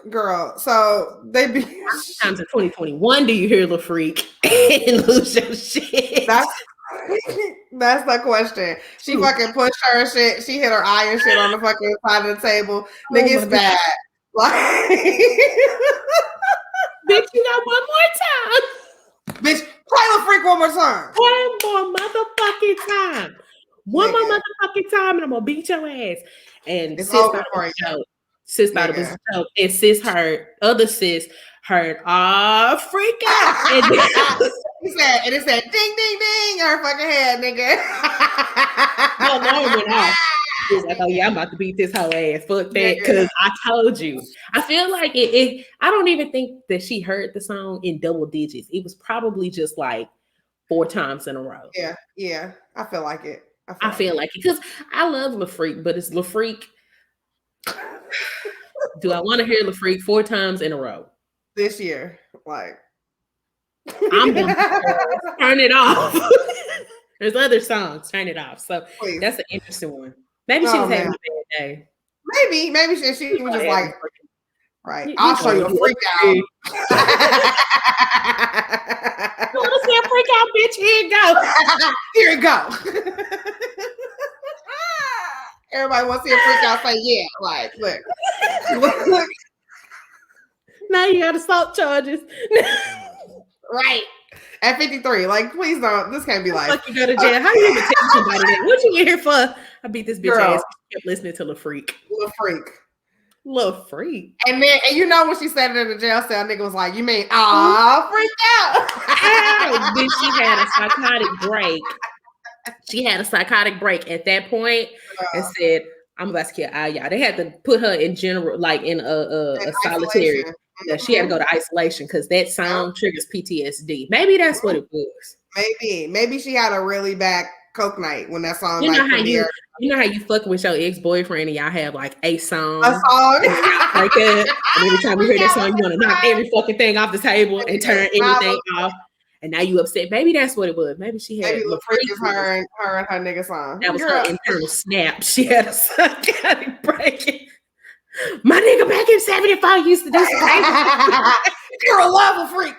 A: Girl, so they be
B: times in 2021 do you hear LaFreak and lose your shit?
A: That's the question. She fucking pushed her shit. She hit her eye and shit on the fucking side of the table. Nigga, it's bad. Like,
B: bitch, you got one more time.
A: Bitch, play LaFreak one more time.
B: One more motherfucking time. One more motherfucking time, and I'm gonna beat your ass. And
A: it's over for you.
B: Sis thought it was a joke. And sis heard, other sis heard, freak out. And
A: it said, ding, ding, ding, her fucking head, nigga.
B: No, it went off. She was like, oh yeah, I'm about to beat this whole ass. Fuck that, because I told you. I feel like it. I don't even think that she heard the song in double digits. It was probably just like 4 times in a row.
A: Yeah. I feel like it.
B: I feel like it because I love LaFreak, but it's LaFreak. Do I want to hear LaFreak 4 times in a row
A: this year? Like,
B: I'm gonna turn it off. There's other songs. Turn it off. So that's an interesting one. Maybe she was having a bad day.
A: Maybe she was just like, right. I'll show you a freak out.
B: You want to see a freak out, bitch? Here you go.
A: Here you go. Everybody wants to see a freak out. Say yeah. Like, look.
B: Now you got assault charges.
A: Right. At 53, like, please don't. This can't be like.
B: Fuck, you go to jail. How you even tell somebody that? What you in here for? I beat this bitch ass. She kept listening to LaFreak. LaFreak.
A: And you know when she said it in the jail cell, nigga was like, you mean, freaked out.
B: Then she had a psychotic break. She had a psychotic break at that point and said, I'm about to kill all y'all. They had to put her in general, like in a solitary. Yeah, she had to go to isolation because that sound triggers PTSD. Maybe that's what it was.
A: Maybe she had a really bad coke night when that song
B: premiered. You know how you fuck with your ex-boyfriend and y'all have like a song
A: like
B: that. And every time you hear that song, you want to knock every fucking thing off the table and turn anything off. And now you upset. Maybe that's what it was. Maybe she had
A: her and her nigga song.
B: That was her internal snap. She had a psychotic break. My nigga back in 74 used to do some crazy.
A: You're a lava freak.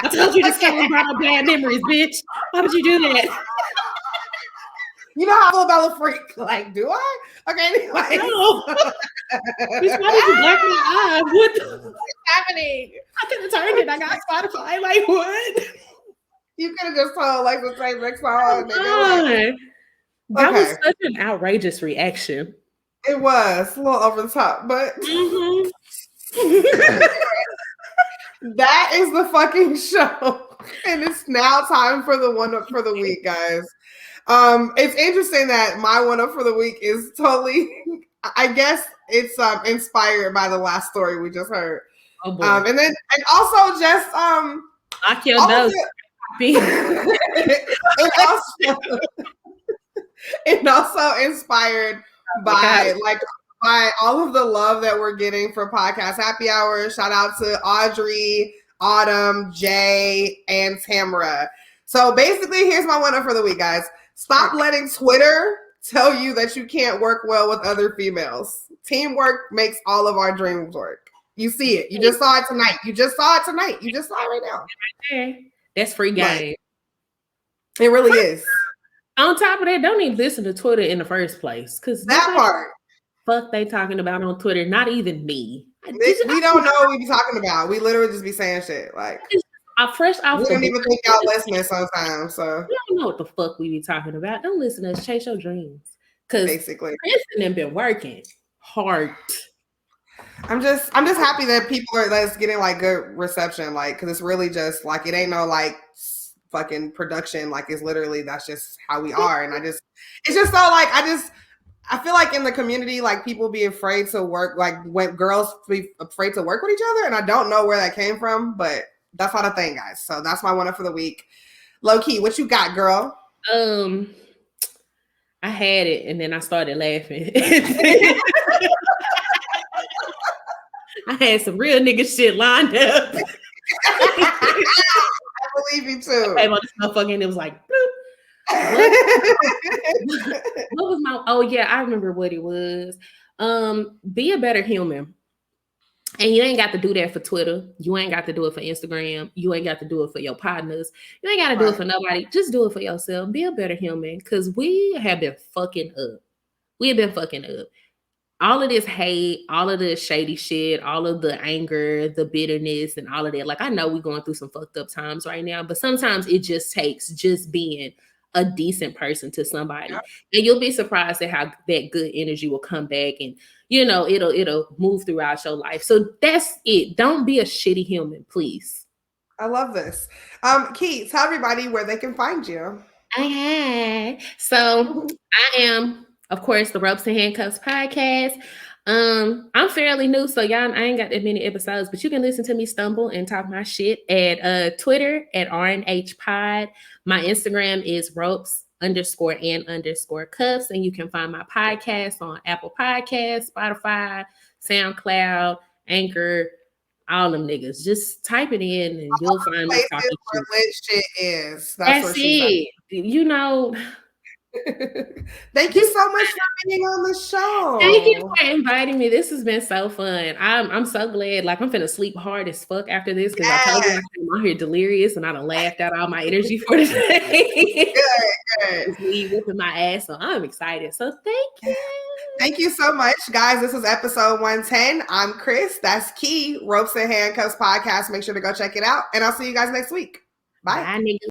B: I told you this game brought up bad memories, bitch. Why would you do that?
A: You know how I feel about a freak. Like, do I? Okay, anyway.
B: No. Bitch, why did you black my eye? What the? happening? I could have turned it. I got Spotify. Like, what?
A: You could have just told like the same next song.
B: That was such an outrageous reaction.
A: It was a little over the top, but that is the fucking show. And it's now time for the one up for the week, guys. It's interesting that my one up for the week is totally, I guess it's inspired by the last story we just heard.
B: Oh boy.
A: And also just
B: lock your nose.
A: and also inspired by all of the love that we're getting for Podcast Happy Hour. Shout out to Audrey, Autumn, Jay, and Tamara. So basically, here's my one up for the week, guys. Stop letting Twitter tell you that you can't work well with other females. Teamwork makes all of our dreams work. You see it. You just saw it tonight. You just saw it right now.
B: That's free game.
A: It really is.
B: On top of that, don't even listen to Twitter in the first place. Because
A: that part.
B: Fuck they talking about on Twitter. Not even me.
A: We don't know what we be talking about. We literally just be saying shit. Like,
B: fresh off
A: we don't even think y'all listening sometimes. So
B: we don't know what the fuck we be talking about. Don't listen to us. Chase your dreams. Because
A: basically,
B: Chris and them been working hard.
A: I'm just happy that people are that's getting like good reception. Like, because it's really just like it ain't no like fucking production. Like, it's literally that's just how we are. And it's just so like I feel like in the community, like people be afraid to work, like when girls be afraid to work with each other. And I don't know where that came from, but that's not a thing, guys. So that's my one up for the week. Low key, what you got, girl?
B: I had it and then I started laughing. I had some real nigga shit lined up.
A: I believe you too.
B: I came on this motherfucker and it was like, bloop. What was my? Oh yeah, I remember what it was. Be a better human, and you ain't got to do that for Twitter. You ain't got to do it for Instagram. You ain't got to do it for your partners. You ain't got to do it for nobody. Just do it for yourself. Be a better human, because we have been fucking up. We have been fucking up. All of this hate, all of the shady shit, all of the anger, the bitterness, and all of that. Like, I know we're going through some fucked up times right now, but sometimes it just takes just being a decent person to somebody. And you'll be surprised at how that good energy will come back, and it'll move throughout your life. So that's it. Don't be a shitty human, please.
A: I love this. Key, tell everybody where they can find you.
B: Okay. So I am, of course, the Ropes and Handcuffs podcast. I'm fairly new, so y'all, I ain't got that many episodes, but you can listen to me stumble and talk my shit at Twitter at RNHpod. My Instagram is ropes_and_cuffs, and you can find my podcast on Apple Podcasts, Spotify, SoundCloud, Anchor, all them niggas. Just type it in and you'll find me talking
A: where lit shit is.
B: That's it. You know.
A: Thank you so much for being on the show.
B: Thank you for inviting me. This has been so fun. I'm so glad. Like, I'm finna sleep hard as fuck after this, because I told you I'm out here delirious and I done laughed out all my energy for today. Good. Me whipping my ass, so I'm excited. So thank you.
A: Thank you so much, guys. This is episode 110. I'm Chris. That's Key. Ropes and Handcuffs podcast. Make sure to go check it out, and I'll see you guys next week. Bye.
B: Bye, niggas.